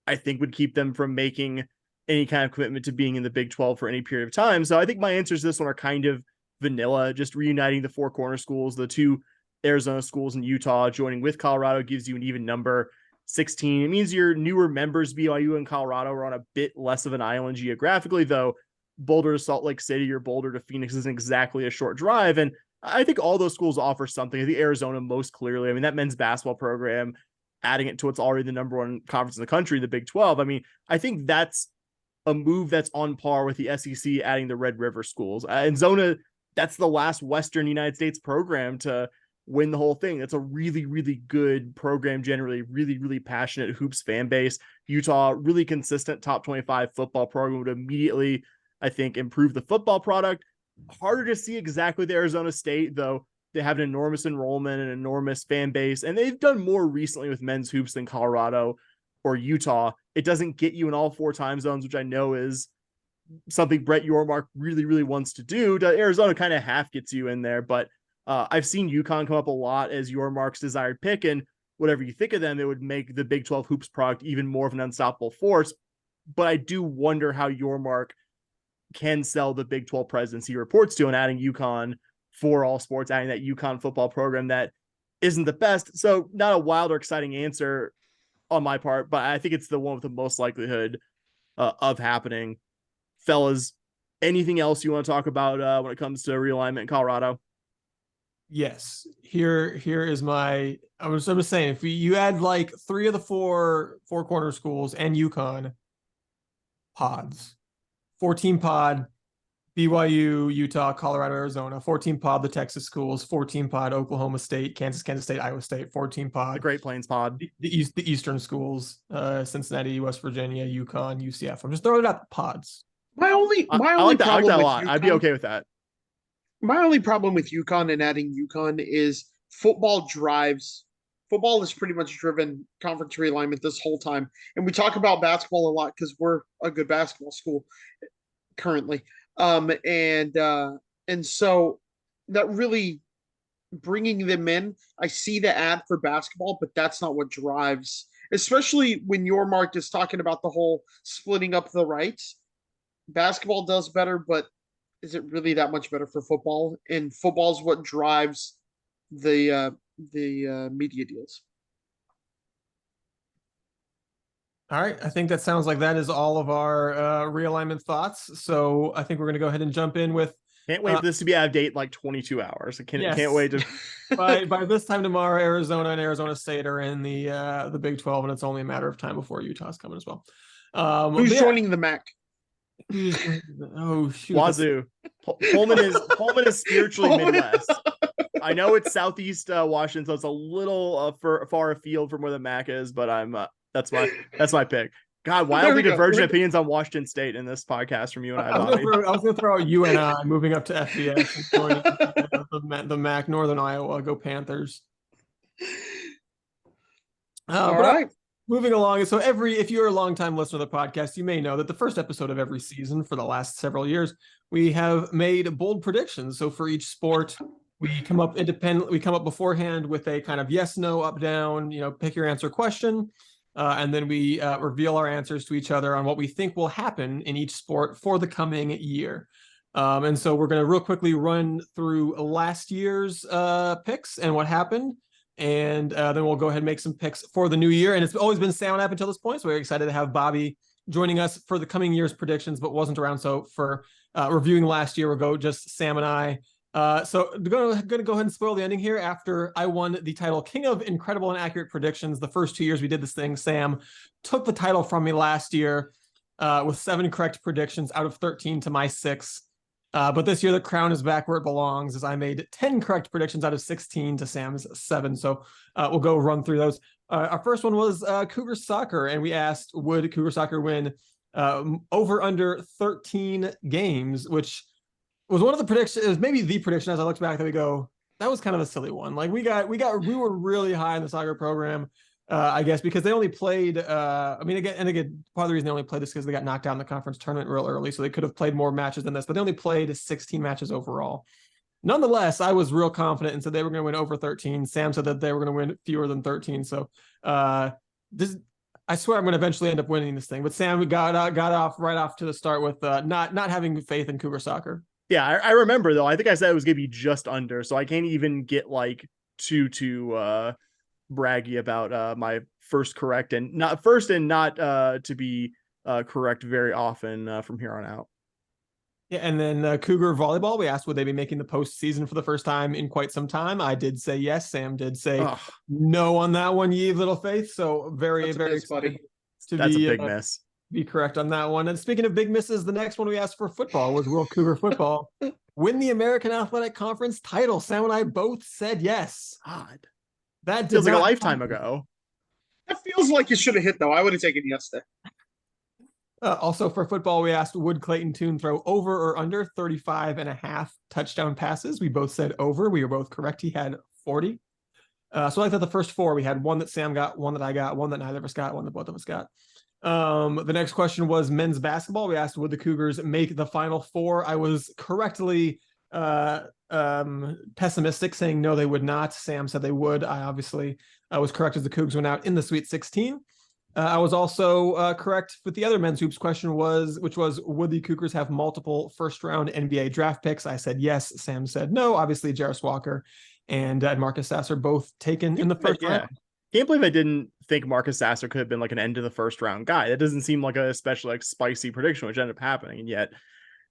I think would keep them from making any kind of commitment to being in the Big 12 for any period of time. So I think my answers to this one are kind of vanilla, just reuniting the four corner schools, the two Arizona schools in Utah joining with Colorado gives you an even number, 16. It means your newer members, BYU and Colorado, are on a bit less of an island geographically, though Boulder to Salt Lake City or Boulder to Phoenix isn't exactly a short drive. And I think all those schools offer something. I think Arizona most clearly. I mean, that men's basketball program adding it to what's already the number one conference in the country, the Big 12. I mean, I think that's a move that's on par with the SEC adding the Red River schools. And Zona, that's the last Western United States program to win the whole thing. That's a really, really good program, generally, really, really passionate hoops fan base. Utah, really consistent top 25 football program, would immediately, I think, improve the football product. Harder to see exactly with Arizona State, though. They have an enormous enrollment, an enormous fan base, and they've done more recently with men's hoops than Colorado or Utah. It doesn't get you in all 4 time zones, which I know is something Brett Yormark really, really wants to do. Arizona kind of half gets you in there, but I've seen UConn come up a lot as Yormark's desired pick, and whatever you think of them, it would make the Big 12 hoops product even more of an unstoppable force. But I do wonder how Yormark can sell the Big 12 presence he reports to, and adding UConn for all sports, adding that UConn football program that isn't the best. So not a wild or exciting answer on my part, but I think it's the one with the most likelihood of happening. Fellas, anything else you want to talk about when it comes to realignment in Colorado? Yes. Here is my. I was saying, if you add like 3 of the four corner schools and UConn pods, 14 pod, BYU, Utah, Colorado, Arizona, 14 pod, the Texas schools, 14 pod, Oklahoma State, Kansas State, Iowa State, 14 pod, The Great Plains pod, the Eastern schools, Cincinnati, West Virginia, UConn, UCF. I'm just throwing out the pods. My only I like that problem a with lot. I'd be UConn- okay with that. My only problem with UConn and adding UConn is football drives. Football has pretty much driven conference realignment this whole time. And we talk about basketball a lot because we're a good basketball school currently. And so that really bringing them in, I see the ad for basketball, but that's not what drives, especially when Yormark is talking about the whole splitting up the rights. Basketball does better, but is it really that much better for football? And football is what drives the media deals. All right. I think that sounds like that is all of our realignment thoughts. So I think we're going to go ahead and jump in with. Can't wait for this to be out of date in like 22 hours. Can't wait to. by this time tomorrow, Arizona and Arizona State are in the Big 12, and it's only a matter of time before Utah's coming as well. Who's joining the MAC? Oh shoot! Wazoo. Pullman is spiritually Midwest. I know it's Southeast Washington, so it's a little far afield from where the MAC is, but that's my pick. God, wildly divergent opinions on Washington State in this podcast from you and I, Bobby. I was going to throw out UNI moving up to FBS and joining the MAC, Northern Iowa. Go Panthers! All right. Moving along. So if you're a longtime listener to the podcast, you may know that the first episode of every season for the last several years, we have made bold predictions. So for each sport, we come up beforehand with a kind of yes, no, up, down, pick your answer question. And then we reveal our answers to each other on what we think will happen in each sport for the coming year. And so we're going to real quickly run through last year's picks and what happened. And then we'll go ahead and make some picks for the new year. And it's always been Sam up until this point. So we're excited to have Bobby joining us for the coming year's predictions, but wasn't around. So for reviewing last year, we'll go just Sam and I. So going to go ahead and spoil the ending here. After I won the title King of Incredible and Accurate Predictions, the first 2 years we did this thing, Sam took the title from me last year with 7 correct predictions out of 13 to my 6. But this year the crown is back where it belongs, as I made 10 correct predictions out of 16 to Sam's 7. So we'll go run through those. Our first one was Cougar soccer, and we asked, would Cougar soccer win over under 13 games, which was one of the predictions, maybe the prediction as I looked back that we go, that was kind of a silly one. Like we were really high in the soccer program, I guess, because they only played, again, part of the reason they only played this because they got knocked out in the conference tournament real early. So they could have played more matches than this, but they only played 16 matches overall. Nonetheless, I was real confident and said they were going to win over 13. Sam said that they were going to win fewer than 13. So I swear I'm going to eventually end up winning this thing. But Sam got off right off to the start with not having faith in Cougar soccer. Yeah, I remember though. I think I said it was going to be just under, so I can't even get like too braggy about my first correct and not to be correct very often from here on out. Yeah, and then Cougar volleyball, we asked would they be making the postseason for the first time in quite some time. I did say yes. Sam did say no on that one. Ye little faith. So very excited to That's a big miss. Be correct on that one. And speaking of big misses, the next one we asked for football was will Cougar football win the American Athletic Conference title? Sam and I both said yes. God, that feels like a lifetime ago. That feels like you should have hit though. I would have taken yes there. Also for football, we asked, would Clayton Tune throw over or under 35.5 touchdown passes? We both said over. We were both correct. He had 40. So like that the first four, we had one that Sam got, one that I got, one that neither of us got, one that both of us got. The next question was men's basketball. We asked, would the Cougars make the Final Four? I was correctly pessimistic, saying no, they would not. Sam said they would. I obviously was correct as the Cougs went out in the Sweet 16. I was also correct with the other men's hoops question which was, would the Cougars have multiple first-round NBA draft picks? I said yes. Sam said no. Obviously, Jarris Walker and Marcus Sasser both taken in the first round. Can't believe I didn't think Marcus Sasser could have been like an end of the first round guy. That doesn't seem like a especially like spicy prediction, which ended up happening. And yet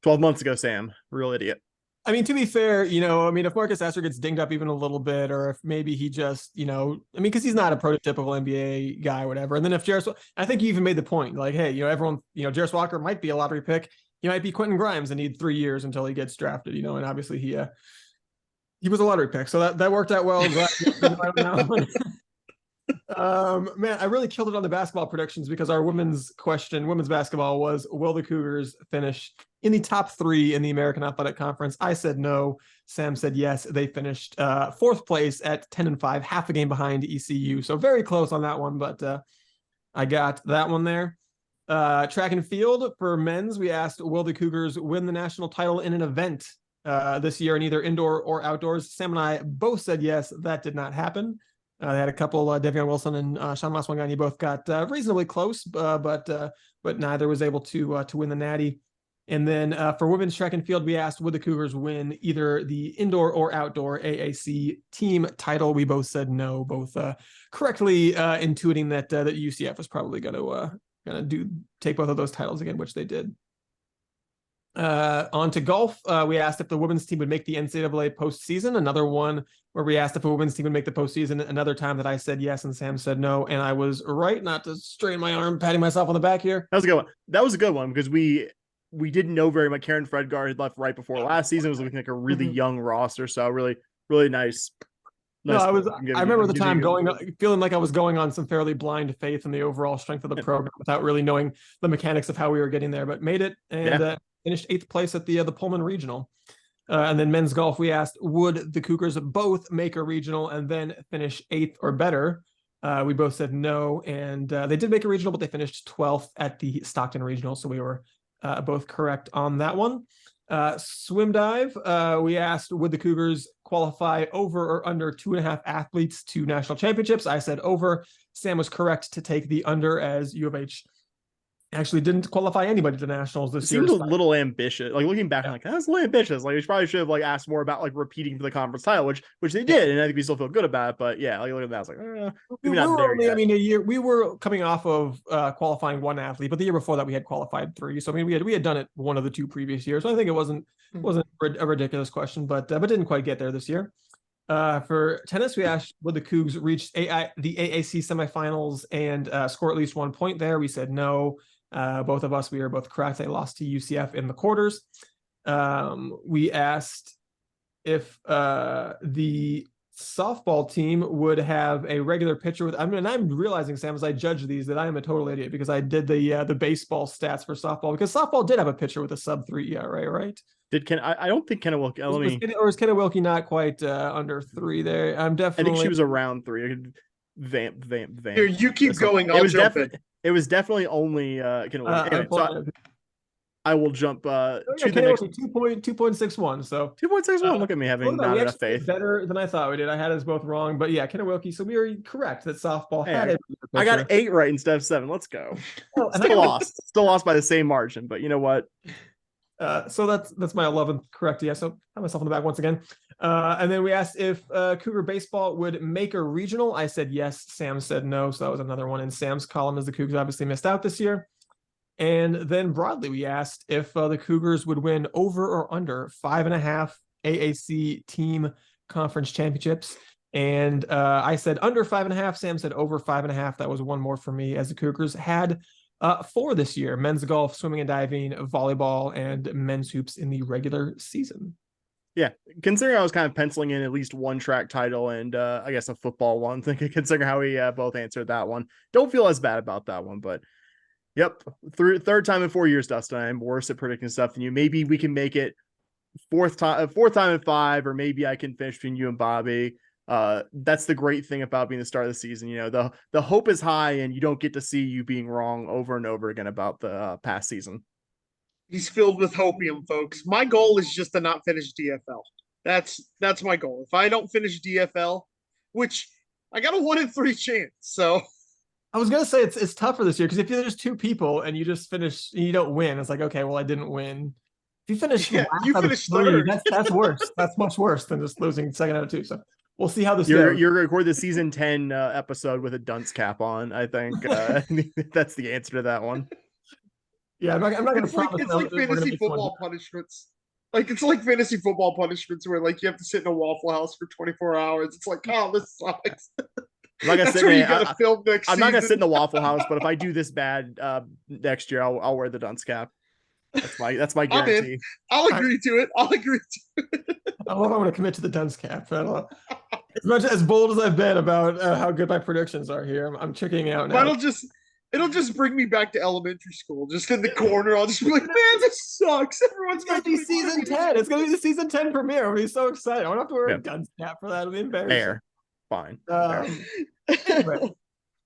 12 months ago, Sam, real idiot. I mean, to be fair, if Marcus Sasser gets dinged up even a little bit, or if maybe he just, because he's not a prototypical NBA guy or whatever. And then if Jarris, I think you even made the point, like, hey, everyone, Jarris Walker might be a lottery pick. He might be Quentin Grimes and need 3 years until he gets drafted, and obviously he was a lottery pick. So that worked out well. Man, I really killed it on the basketball predictions because our women's basketball was, will the Cougars finish in the top 3 in the American Athletic Conference? I said no. Sam said yes. They finished 4th place at 10-5, half a game behind ECU. So very close on that one, but I got that one there. Track and field for men's, we asked, will the Cougars win the national title in an event this year in either indoor or outdoors? Sam and I both said yes. That did not happen. They had a couple, Devion Wilson and Sean Maswangani both got reasonably close, but neither was able to win the Natty. And then for women's track and field, we asked, would the Cougars win either the indoor or outdoor AAC team title? We both said no, both correctly intuiting that UCF was probably going to take both of those titles again, which they did. On to golf, we asked if the women's team would make the NCAA postseason. Another one where we asked if a women's team would make the postseason. Another time that I said yes and Sam said no, and I was right. Not to strain my arm, patting myself on the back here. That was a good one. That was a good one because we didn't know very much. Karen Fredgard had left right before last season. It was looking like a really young roster, so really, really nice. No, I remember the time feeling like I was going on some fairly blind faith in the overall strength of the program without really knowing the mechanics of how we were getting there, but made it and finished 8th place at the Pullman Regional. And then men's golf, we asked, would the Cougars both make a regional and then finish 8th or better? We both said no, and they did make a regional, but they finished 12th at the Stockton Regional, so we were both correct on that one. Swim dive, we asked, would the Cougars qualify over or under 2.5 athletes to national championships? I said over. Sam was correct to take the under, as U of H actually didn't qualify anybody to nationals this year. Seems a little ambitious. Like looking back, like that's a little ambitious. Like we probably should have like asked more about like repeating for the conference title, which they did, and I think we still feel good about it. But yeah, like look at that, it's like maybe not there yet. I mean, a year we were coming off of qualifying 1 athlete, but the year before that we had qualified 3. So I mean, we had done it one of the 2 previous years. So I think it wasn't a ridiculous question, but didn't quite get there this year. For tennis, we asked, would the Cougs reach the AAC semifinals and score at least 1 point there? We said no. Both of us, we were both correct. They lost to UCF in the quarters. We asked if the softball team would have a regular pitcher with. I'm realizing, Sam, as I judge these, that I am a total idiot because I did the baseball stats for softball, because softball did have a pitcher with a sub-3 ERA, right? I don't think Kenna Wilkie. Or is Kenna Wilkie not quite under 3 there? I think she was around 3. Vamp. Here, you keep going. It was definitely only Kenna Wilkie. Anyway, so I will jump to the next 2.61. So 2.61. Look at me having not enough faith. Better than I thought we did. I had us both wrong, but yeah, Kenna Wilkie. So we were correct that softball had it. I got 8 right instead of 7. Let's go. Still lost by the same margin, but you know what? So that's my 11th correct. Yeah, so I myself on the back once again. And then we asked if Cougar baseball would make a regional. I said yes. Sam said no. So that was another one in Sam's column, as the Cougars obviously missed out this year. And then broadly, we asked if the Cougars would win over or under 5.5 AAC team conference championships. And I said under 5.5. Sam said over 5.5. That was one more for me, as the Cougars had 4 this year: men's golf, swimming and diving, volleyball, and men's hoops in the regular season. Yeah, considering I was kind of penciling in at least one track title and I guess a football one, considering how we both answered that one, don't feel as bad about that one. But yep, third time in 4 years, Dustin. I'm worse at predicting stuff than you. Maybe we can make it fourth time in 5, or maybe I can finish between you and Bobby. That's the great thing about being the start of the season. You know, the hope is high, and you don't get to see you being wrong over and over again about the past season. He's filled with hopium, folks. My goal is just to not finish DFL. That's my goal. If I don't finish DFL, which I got a 1 in 3 chance, so I was gonna say it's tougher this year, because if there's 2 people and you just finish, you don't win. It's like, okay, well, I didn't win. If you finish, you finished 3, third. That's worse. That's much worse than just losing second out of 2. So we'll see how this goes. You're gonna record the season 10 episode with a dunce cap on. I think that's the answer to that one. Yeah, I'm not going to promise. It's like fantasy football punishments. Like, it's like fantasy football punishments where, like, you have to sit in a Waffle House for 24 hours. It's like, oh, this sucks. I'm not gonna That's where you gotta film next I'm not gonna season. sit in the Waffle House, but if I do this bad next year, I'll wear the dunce cap. That's my guarantee. I'll agree to it. I don't know if I'm going to commit to the dunce cap. I don't know. As much as bold as I've been about how good my predictions are here, I'm checking out now. It'll just bring me back to elementary school. Just in the corner, I'll just be like, man, this sucks. Everyone's going to be season 10. It's going to be the season 10 premiere. I'll be so excited. I don't have to wear a dunce cap for that. It'll be embarrassing. Fair. Fine. Anyway,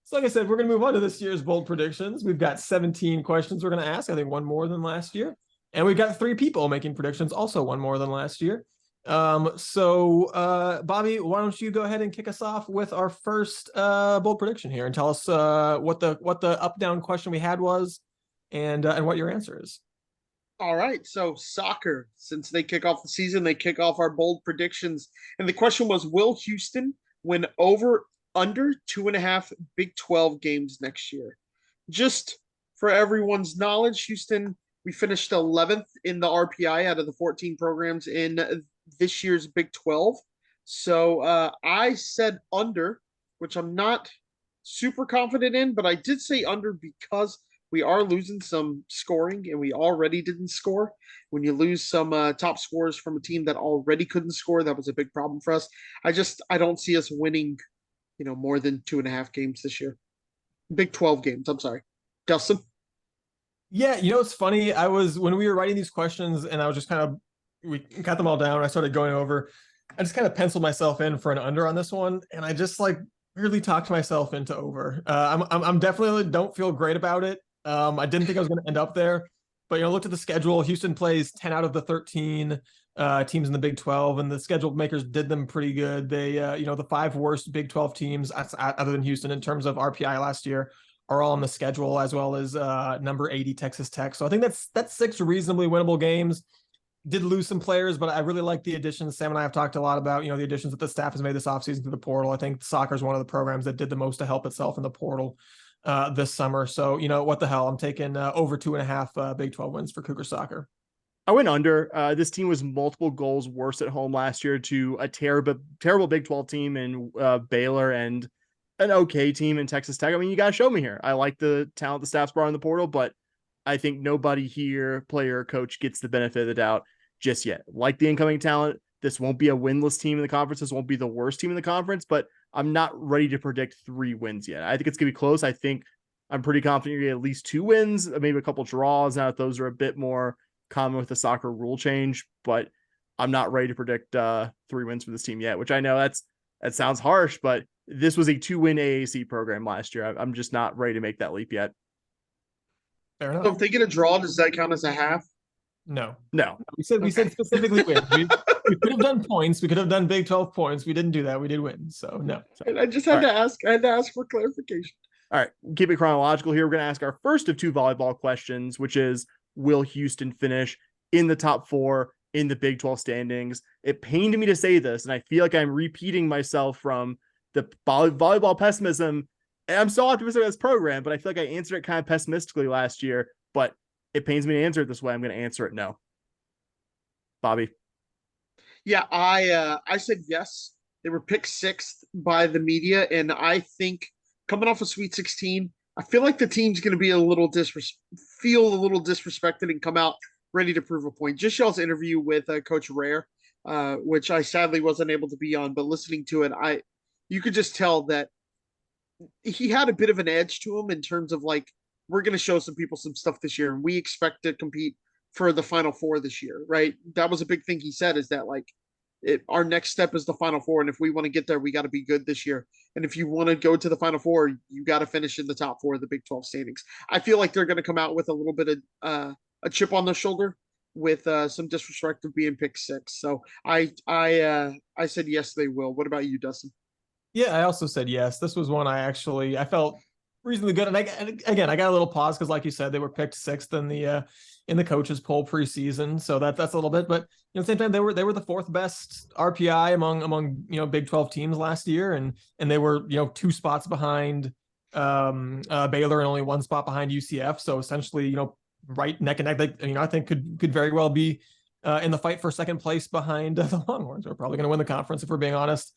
so like I said, we're going to move on to this year's bold predictions. We've got 17 questions we're going to ask. I think one more than last year. And we've got 3 people making predictions, also one more than last year. So Bobby, why don't you go ahead and kick us off with our first bold prediction here, and tell us what the up-down question we had was, and what your answer is. All right, so soccer, since they kick off the season, they kick off our bold predictions, and the question was, will Houston win under 2.5 Big 12 games next year? Just for everyone's knowledge, Houston, we finished 11th in the RPI out of the 14 programs in this year's Big 12. So I said under, which I'm not super confident in, but I did say under because we are losing some scoring, and we already didn't score. When you lose some top scorers from a team that already couldn't score, that was a big problem for us. I don't see us winning, more than 2.5 games this year. Big 12 games, I'm sorry. Dustin? Yeah, it's funny. When we were writing these questions, and I was just we got them all down, I started going over. I just kind of penciled myself in for an under on this one, and I just really talked myself into over. I'm definitely don't feel great about it. I didn't think I was going to end up there, but looked at the schedule. Houston plays 10 out of the 13 teams in the Big 12, and the schedule makers did them pretty good. They, the 5 worst Big 12 teams other than Houston in terms of RPI last year are all on the schedule, as well as number 80 Texas Tech. So I think that's 6 reasonably winnable games. Did lose some players, but I really like the additions. Sam and I have talked a lot about, the additions that the staff has made this offseason through the portal. I think soccer is one of the programs that did the most to help itself in the portal this summer. So, what the hell? I'm taking over 2.5 Big 12 wins for Cougar soccer. I went under. This team was multiple goals worse at home last year to a terrible Big 12 team in Baylor and an okay team in Texas Tech. I mean, you got to show me here. I like the talent the staff's brought in the portal, but I think nobody here, player or coach, gets the benefit of the doubt just yet. Like the incoming talent, this won't be a winless team in the conference. This won't be the worst team in the conference, but I'm not ready to predict 3 wins yet. I think it's going to be close. I think I'm pretty confident you're going to get at least 2 wins, maybe a couple draws. Now, those are a bit more common with the soccer rule change, but I'm not ready to predict 3 wins for this team yet, which I know that sounds harsh, but this was a 2-win AAC program last year. I'm just not ready to make that leap yet. Fair enough. So if they get a draw, does that count as a half? No. We said specifically win. We could have done points. We could have done Big 12 points. We didn't do that. We did win. So no. And I just had to ask. I had to ask for clarification. All right. Keep it chronological here. We're going to ask our first of 2 volleyball questions, which is, will Houston finish in the top 4 in the Big 12 standings? It pained me to say this, and I feel like I'm repeating myself from the volleyball pessimism. And I'm so optimistic about this program, but I feel like I answered it kind of pessimistically last year. but it pains me to answer it this way. I'm going to answer it no. Bobby. Yeah, I said yes. They were picked sixth by the media, and I think coming off a Sweet 16, I feel like the team's going to be feel a little disrespected and come out ready to prove a point. Just y'all's interview with Coach Rare, which I sadly wasn't able to be on, but listening to it, you could just tell that he had a bit of an edge to him in terms of like, we're going to show some people some stuff this year, and we expect to compete for the Final Four this year, right? That was a big thing he said, is that like our next step is the Final Four, and if we want to get there, we got to be good this year. And if you want to go to the Final Four, you got to finish in the top four of the Big 12 standings. I feel like they're going to come out with a little bit of a chip on their shoulder with some disrespect of being picked six. So I said yes, they will. What about you, Dustin? Yeah, I also said yes. This was one I felt reasonably good. And again, I got a little pause because, like you said, they were picked sixth in the coaches poll preseason. So that's a little bit, but at the same time, they were the fourth best RPI among Big 12 teams last year, and they were 2 spots behind Baylor and only 1 spot behind UCF. So essentially, right neck and neck. They, I think could very well be in the fight for second place behind the Longhorns. They're probably going to win the conference if we're being honest.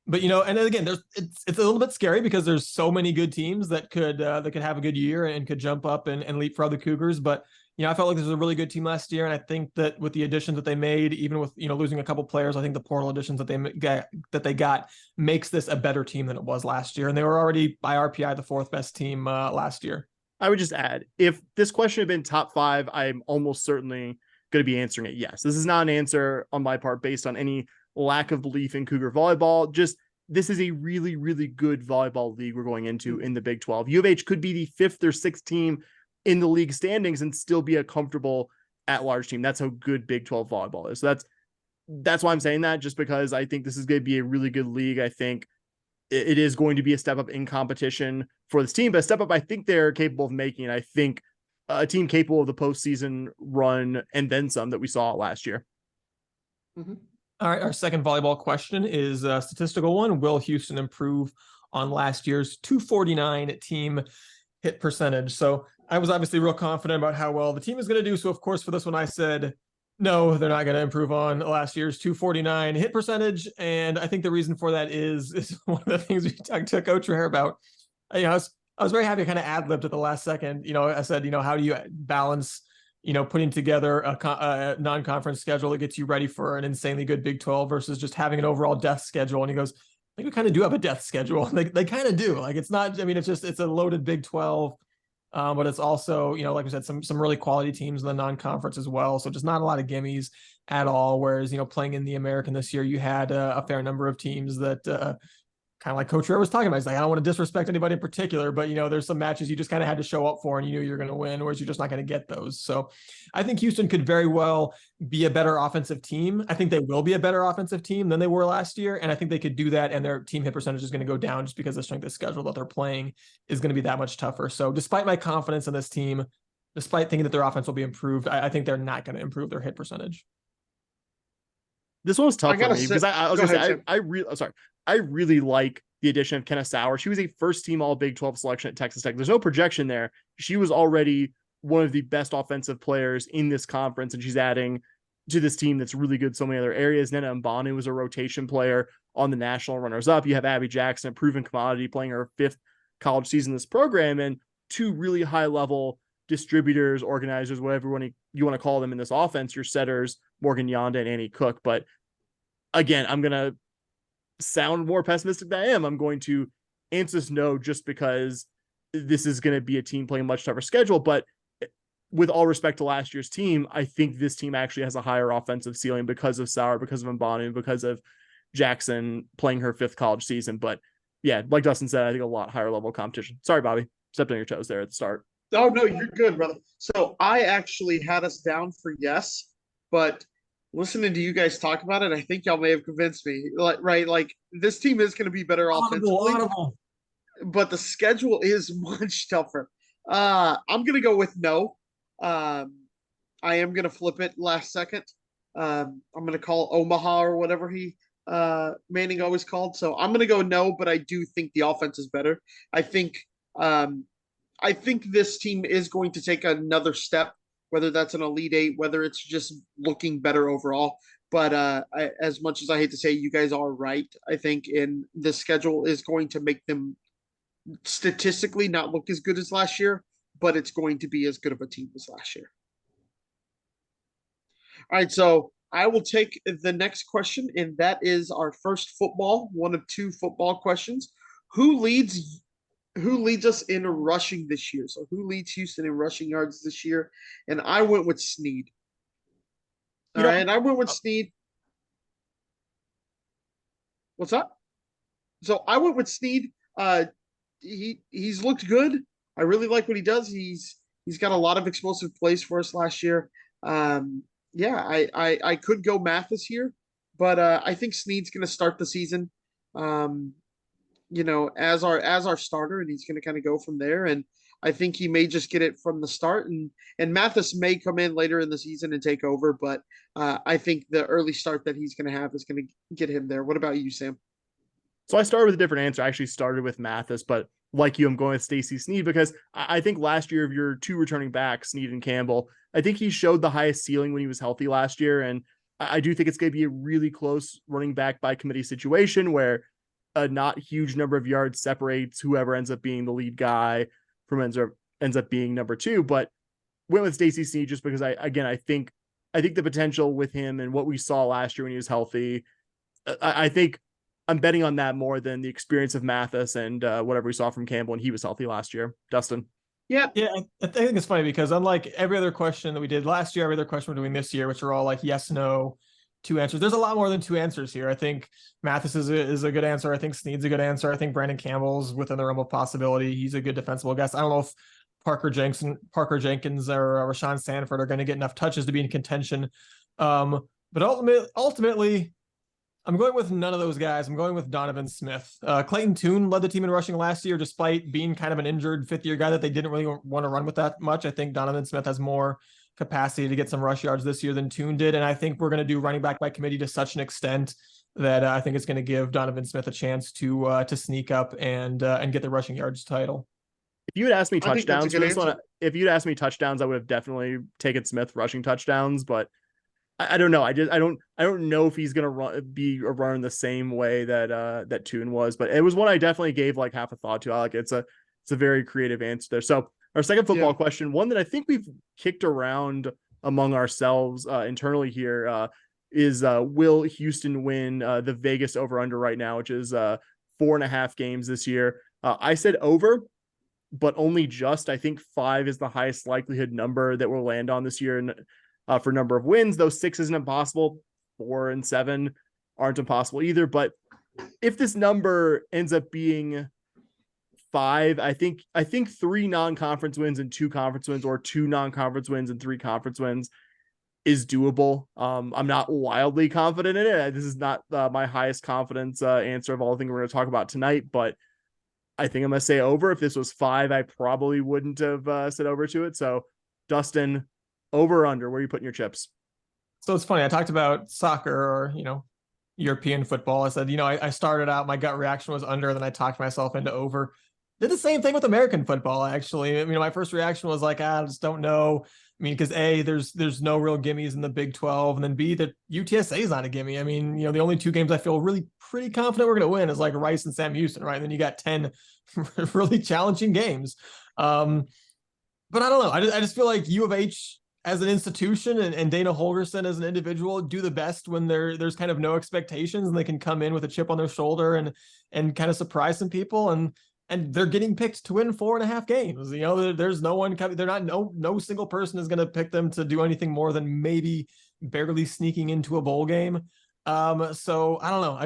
But and then again, it's a little bit scary because there's so many good teams that could have a good year and could jump up and leapfrog the Cougars. But I felt like this was a really good team last year, and I think that with the additions that they made, even with losing a couple players, I think the portal additions that they got makes this a better team than it was last year. And they were already by RPI the 4th best team last year. I would just add, if this question had been top 5, I'm almost certainly going to be answering it yes. This is not an answer on my part based on any lack of belief in Cougar volleyball. Just this is a really, really good volleyball league we're going into in the Big 12. U of H could be the 5th or 6th team in the league standings and still be a comfortable at-large team. That's how good Big 12 volleyball is. So that's why I'm saying that, just because I think this is going to be a really good league. I think it is going to be a step up in competition for this team, but a step up I think they're capable of making. I think a team capable of the postseason run and then some that we saw last year. Mm-hmm. All right, our second volleyball question is a statistical one. Will Houston improve on last year's 249 team hit percentage? So I was obviously real confident about how well the team is going to do. So of course, for this one, I said, no, they're not going to improve on last year's 249 hit percentage. And I think the reason for that is one of the things we talked to Coach Rare about. I was very happy to kind of ad-libbed at the last second. I said, how do you balance putting together a non-conference schedule that gets you ready for an insanely good Big 12 versus just having an overall death schedule? And he goes, I think we kind of do have a death schedule. They kind of do. Like, it's not, it's a loaded Big 12, but it's also, like we said, some really quality teams in the non-conference as well. So just not a lot of gimmies at all. Whereas, playing in the American this year, you had a fair number of teams that, kind of like Coach Rare was talking about. He's like, I don't want to disrespect anybody in particular, but there's some matches you just kind of had to show up for and you knew you're going to win, whereas you're just not going to get those. So I think Houston could very well be a better offensive team. I think they will be a better offensive team than they were last year. And I think they could do that. And their team hit percentage is going to go down just because the strength of schedule that they're playing is going to be that much tougher. So despite my confidence in this team, despite thinking that their offense will be improved, I think they're not going to improve their hit percentage. This one was tough for me because I really like the addition of Kenna Sauer. She was a first team all Big 12 selection at Texas Tech. There's no projection there. She was already one of the best offensive players in this conference, and she's adding to this team that's really good so many other areas. Nena Mbanu was a rotation player on the national runners up. You have Abby Jackson, a proven commodity, playing her 5th college season in this program, and 2 really high level distributors, organizers, whatever you want to call them in this offense, your setters, Morgan Yonda and Annie Cook. But again, I'm going to sound more pessimistic than I am. I'm going to answer this no, just because this is going to be a team playing a much tougher schedule. But with all respect to last year's team, I think this team actually has a higher offensive ceiling because of Sauer, because of Mbanu, because of Jackson playing her 5th college season. But yeah, like Dustin said, I think a lot higher level competition. Sorry, Bobby, stepped on your toes there at the start. Oh, no, you're good, brother. So I actually had us down for yes, but listening to you guys talk about it, I think y'all may have convinced me. Like this team is going to be better offensively, but the schedule is much tougher. I'm going to go with no. I am going to flip it last second. I'm going to call Omaha or whatever Manning always called. So I'm going to go no, but I do think the offense is better. I think I think this team is going to take another step, whether that's an Elite Eight, whether it's just looking better overall. But as much as I hate to say, you guys are right. I think in the schedule is going to make them statistically not look as good as last year, but it's going to be as good of a team as last year. All right, so I will take the next question, and that is our first football, one of two football questions. Who leads us in rushing this year? So who leads Houston in rushing yards this year? And I went with Snead. All right, and I went with Snead. What's up? So I went with Snead. He's looked good. I really like what he does. He's got a lot of explosive plays for us last year. Yeah, I could go Mathis here, but I think Snead's going to start the season, as our starter, and he's going to kind of go from there. And I think he may just get it from the start, and Mathis may come in later in the season and take over. But I think the early start that he's going to have is going to get him there. What about you, Sam? So I started with a different answer. I actually started with Mathis, but like you, I'm going with Stacey Snead because I think last year of your two returning backs, Snead and Campbell, I think he showed the highest ceiling when he was healthy last year. And I do think it's going to be a really close running back by committee situation where a not huge number of yards separates whoever ends up being the lead guy from ends up being number two. But went with Stacey Snead just because I think the potential with him and what we saw last year when he was healthy, I think I'm betting on that more than the experience of Mathis and whatever we saw from Campbell when he was healthy last year. Dustin. Yeah, I think it's funny because unlike every other question that we did last year, every other question we're doing this year, which are all like yes, no, two answers. There's a lot more than two answers here. I think Mathis is a good answer. I think Snead's a good answer. I think Brandon Campbell's within the realm of possibility. He's a good defensible guess. I don't know if Parker Jenkins or Rashawn Sanford are going to get enough touches to be in contention. But ultimately, I'm going with none of those guys. I'm going with Donovan Smith. Clayton Tune led the team in rushing last year, despite being kind of an injured fifth-year guy that they didn't really want to run with that much. I think Donovan Smith has more capacity to get some rush yards this year than Tune did. And I think we're going to do running back by committee to such an extent that I think it's going to give Donovan Smith a chance to sneak up and get the rushing yards title. If you had asked me touchdowns for this one, if you'd asked me touchdowns, I would have definitely taken Smith rushing touchdowns, but I don't know. I don't know if he's gonna be a runner in the same way that Tune was, but it was one I definitely gave like half a thought to. I like it's a very creative answer there. So our second football question, one that I think we've kicked around among ourselves internally here, is will Houston win the Vegas over under right now, which is 4.5 games this year. I said over, but only just. I think 5 is the highest likelihood number that we'll land on this year. And for number of wins, though 6 isn't impossible, 4 and 7 aren't impossible either. But if this number ends up being 5, I think 3 non-conference wins and 2 conference wins, or 2 non-conference wins and 3 conference wins is doable. I'm not wildly confident in it. This is not my highest confidence answer of all the things we're going to talk about tonight, but I think I'm going to say over. If this was 5, I probably wouldn't have said over to it. So Dustin, over or under, where are you putting your chips? So it's funny. I talked about soccer or, European football. I said, I started out, my gut reaction was under, then I talked myself into over. Did the same thing with American football, actually. My first reaction was like, I just don't know. Because A, there's no real gimmies in the Big 12, and then B, the UTSA is not a gimme. The only 2 games I feel really pretty confident we're going to win is like Rice and Sam Houston, right? And then you got 10 really challenging games. But I don't know. I just feel like U of H as an institution and Dana Holgerson as an individual do the best when there's kind of no expectations and they can come in with a chip on their shoulder and kind of surprise some people. And they're getting picked to win 4.5 games. There's no one coming. They're not, no single person is going to pick them to do anything more than maybe barely sneaking into a bowl game. So I don't know.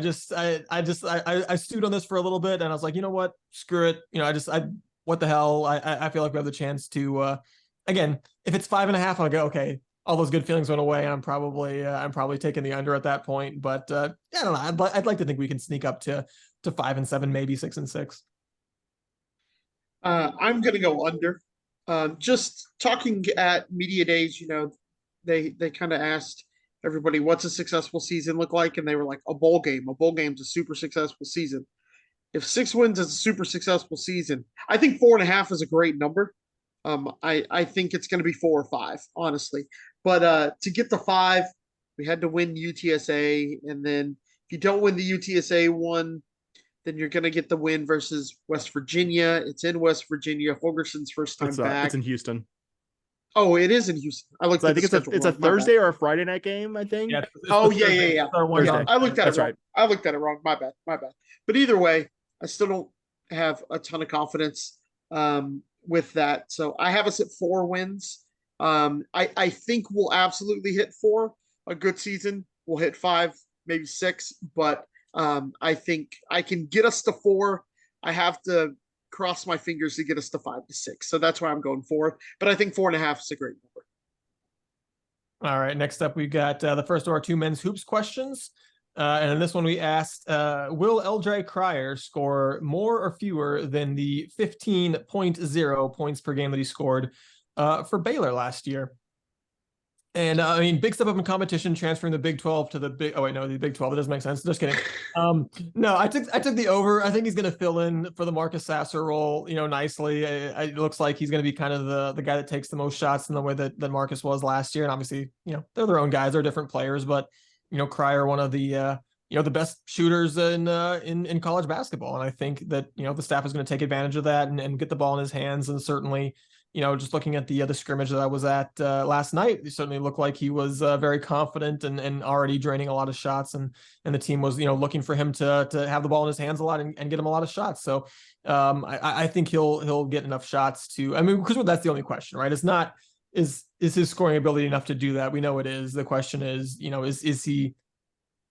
I stewed on this for a little bit and I was like, you know what, screw it. What the hell? I feel like we have the chance to, again, if it's 5.5, I'll go, okay, all those good feelings went away. And I'm probably taking the under at that point, but I don't know. I'd like to think we can sneak up to 5 and 7, maybe 6 and 6. I'm going to go under. Just talking at media days, they kind of asked everybody, what's a successful season look like? And they were like, a bowl game. A bowl game's a super successful season. If 6 wins is a super successful season, I think 4.5 is a great number. I think it's going to be 4 or 5, honestly. But to get the 5, we had to win UTSA, and then if you don't win the UTSA one, then you're going to get the win versus West Virginia. It's in West Virginia. Holgerson's first time It's back. in Houston. Oh, it is in Houston. I looked So I at the think schedule it's a wrong. My bad. Thursday or a Friday night game, I think. Yeah. Oh, yeah. Thursday. I looked at That's it wrong. right. I looked at it wrong. My bad. But either way, I still don't have a ton of confidence with that. So I have us at 4 wins. I think we'll absolutely hit 4. A good season. We'll hit 5, maybe 6. But I think I can get us to 4. I have to cross my fingers to get us to 5 to 6. So that's why I'm going 4. But I think 4.5 is a great number. All right. Next up, we got the first of our 2 men's hoops questions. And in this one, we asked, will LJ Cryer score more or fewer than the 15.0 points per game that he scored for Baylor last year? And I mean, big step up in competition, transferring the Big 12 to the Big. Oh wait, no, the Big 12. It doesn't make sense. Just kidding. No, I took the over. I think he's going to fill in for the Marcus Sasser role, nicely. It looks like he's going to be kind of the guy that takes the most shots in the way that Marcus was last year. And obviously, they're their own guys. They're different players, but Cryer, one of the the best shooters in college basketball. And I think that the staff is going to take advantage of that and get the ball in his hands. And certainly, just looking at the scrimmage that I was at last night, it certainly looked like he was very confident and already draining a lot of shots, and the team was looking for him to have the ball in his hands a lot and get him a lot of shots. So I think he'll get enough shots to. I mean, because that's the only question, right? It's not is his scoring ability enough to do that? We know it is. The question is, is he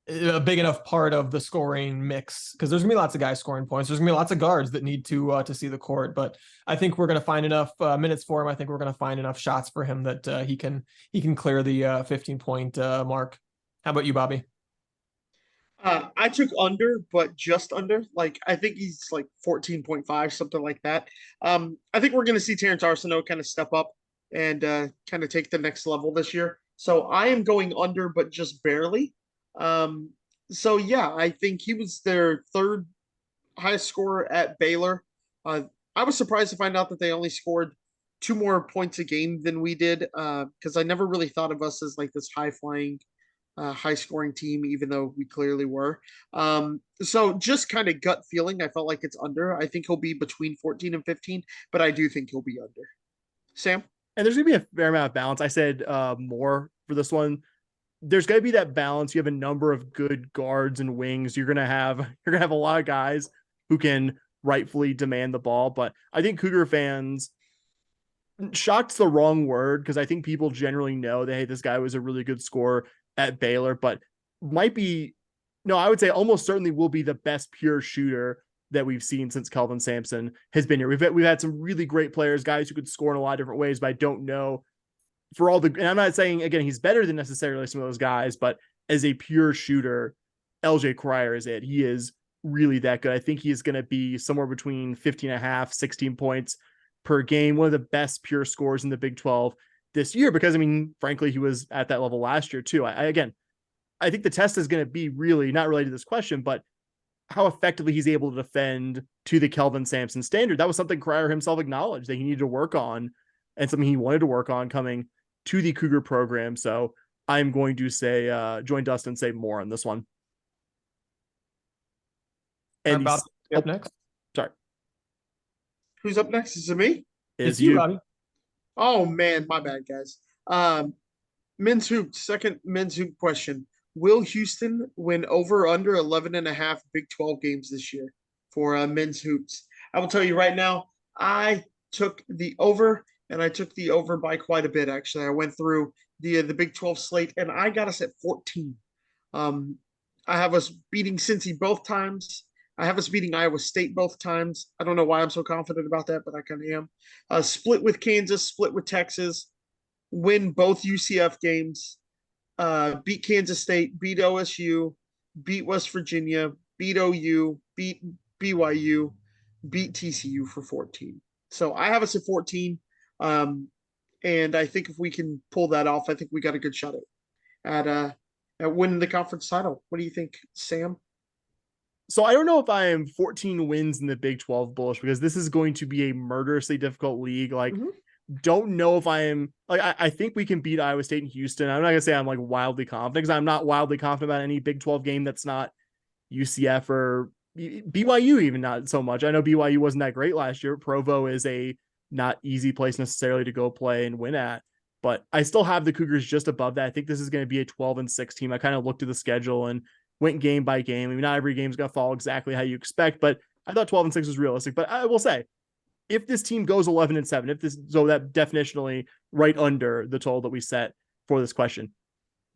a big enough part of the scoring mix? Because there's gonna be lots of guys scoring points. There's gonna be lots of guards that need to see the court. But I think we're gonna find enough minutes for him. I think we're gonna find enough shots for him that he can clear the 15-point mark. How about you, Bobby? I took under, but just under. Like I think he's like 14.5, something like that. I think we're gonna see Terrence Arsenault kind of step up and kind of take the next level this year. So I am going under, but just barely. So yeah, I think he was their 3rd highest scorer at Baylor. I was surprised to find out that they only scored 2 more points a game than we did, because I never really thought of us as like this high flying, high scoring team, even though we clearly were. So just kind of gut feeling, I felt like it's under. I think he'll be between 14 and 15, but I do think he'll be under. Sam? And there's gonna be a fair amount of balance. I said more for this one. There's going to be that balance. You have a number of good guards and wings. You're going to have a lot of guys who can rightfully demand the ball. But I think Cougar fans, shocked's the wrong word, because I think people generally know that, hey, this guy was a really good scorer at Baylor, but I would say almost certainly will be the best pure shooter that we've seen since Kelvin Sampson has been here. We've had some really great players, guys who could score in a lot of different ways, but I don't know for all the, and I'm not saying again he's better than necessarily some of those guys, but as a pure shooter, LJ Cryer is it. He is really that good. I think he is going to be somewhere between 15 and a half, 16 points per game. One of the best pure scorers in the Big 12 this year, because I mean, frankly, he was at that level last year too. I think the test is going to be really not related to this question, but how effectively he's able to defend to the Kelvin Sampson standard. That was something Cryer himself acknowledged that he needed to work on, and something he wanted to work on coming to the Cougar program. So I'm going to say, join Dustin, say more on this one. And Bob, up next. Sorry. Who's up next? Is it me? It's you, Bobby. Oh man, my bad, guys. Men's hoop, second men's hoop question. Will Houston win over or under 11.5 Big 12 games this year for men's hoops? I will tell you right now, I took the over, and I took the over by quite a bit, actually. I went through the Big 12 slate, and I got us at 14. I have us beating Cincy both times. I have us beating Iowa State both times. I don't know why I'm so confident about that, but I kind of am. Split with Kansas, split with Texas, win both UCF games, beat Kansas State, beat OSU, beat West Virginia, beat OU, beat BYU, beat TCU for 14. So I have us at 14. And I think if we can pull that off, I think we got a good shot at winning the conference title. What do you think, Sam? So I don't know if I am 14 wins in the Big 12 bullish, because this is going to be a murderously difficult league. Like, don't know if I am like, I think we can beat Iowa State and Houston. I'm not gonna say I'm like wildly confident, because I'm not wildly confident about any Big 12 game that's not UCF or BYU, even not so much. I know BYU wasn't that great last year. Provo is a not easy place necessarily to go play and win at, but I still have the Cougars just above that. I think this is going to be a 12-6 team. I kind of looked at the schedule and went game by game. I mean, not every game's going to fall exactly how you expect, but I thought 12-6 was realistic. But I will say, if this team goes 11-7, if this, so that definitionally right under the total that we set for this question,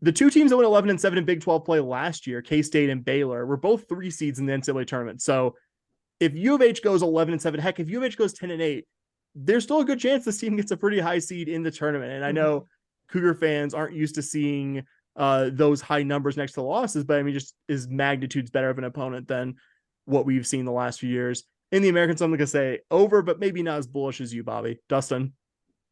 the two teams that went 11-7 in Big 12 play last year, K-State and Baylor, were both 3 seeds in the NCAA tournament. So if U of H goes 11-7, heck, if U of H goes 10-8, there's still a good chance this team gets a pretty high seed in the tournament. And I know Cougar fans aren't used to seeing those high numbers next to the losses, but I mean, just is magnitudes better of an opponent than what we've seen the last few years. In the American, so I'm going to say over, but maybe not as bullish as you, Bobby. Dustin?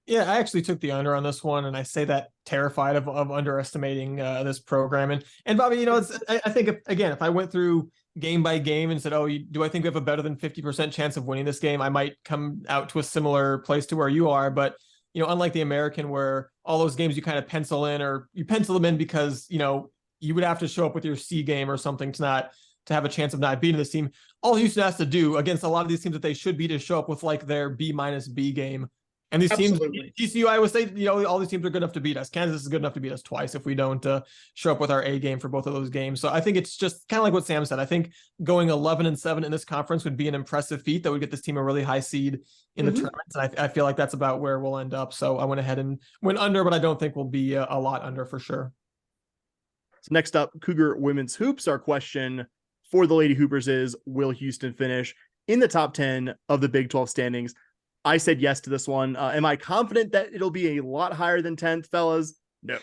Yeah, I actually took the under on this one, and I say that terrified of underestimating this program. And Bobby, you know, I think if I went through game by game and said, "Oh, do I think we have a better than 50% chance of winning this game?" I might come out to a similar place to where you are. But you know, unlike the American, where all those games you kind of pencil in, or you pencil them in because you know you would have to show up with your C game or something to have a chance of not beating this team. All Houston has to do against a lot of these teams that they should beat is show up with like their B-B game. And these Absolutely. teams, TCU, Iowa State, you know, all these teams are good enough to beat us. Kansas is good enough to beat us twice if we don't show up with our A game for both of those games. So I think it's just kind of like what Sam said. I think going 11-7 in this conference would be an impressive feat that would get this team a really high seed in the tournaments. And I feel like that's about where we'll end up. So I went ahead and went under, but I don't think we'll be a lot under for sure. So next up, Cougar women's hoops. Our question for the Lady Hoopers is, will Houston finish in the top 10 of the Big 12 standings? I said yes to this one. Am I confident that it'll be a lot higher than 10th, fellas? No.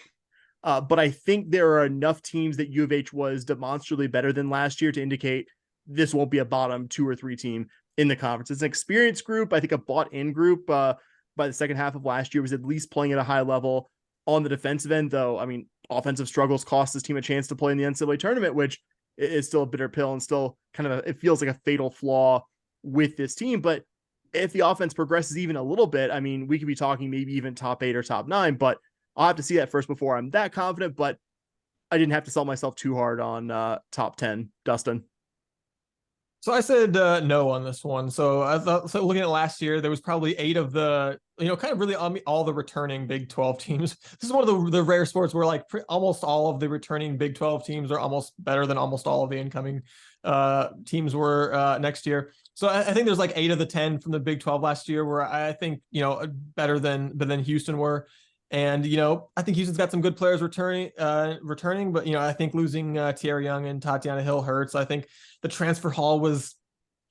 But I think there are enough teams that U of H was demonstrably better than last year to indicate this won't be a bottom 2 or 3 team in the conference. It's an experienced group. I think a bought-in group by the second half of last year was at least playing at a high level on the defensive end, though. I mean, offensive struggles cost this team a chance to play in the NCAA tournament, which is still a bitter pill and still kind of it feels like a fatal flaw with this team. But if the offense progresses even a little bit, I mean, we could be talking maybe even top 8 or top 9, but I'll have to see that first before I'm that confident. But I didn't have to sell myself too hard on top 10. Dustin? So I said no on this one. So looking at last year, there was probably 8 of the, you know, kind of really all the returning Big 12 teams. This is one of the rare sports where like almost all of the returning Big 12 teams are almost better than almost all of the incoming teams were next year. So I think there's like 8 of the 10 from the Big 12 last year where I think, you know, better than Houston were. And, you know, I think Houston's got some good players returning, but, you know, I think losing Tierra Young and Tatiana Hill hurts. I think the transfer haul was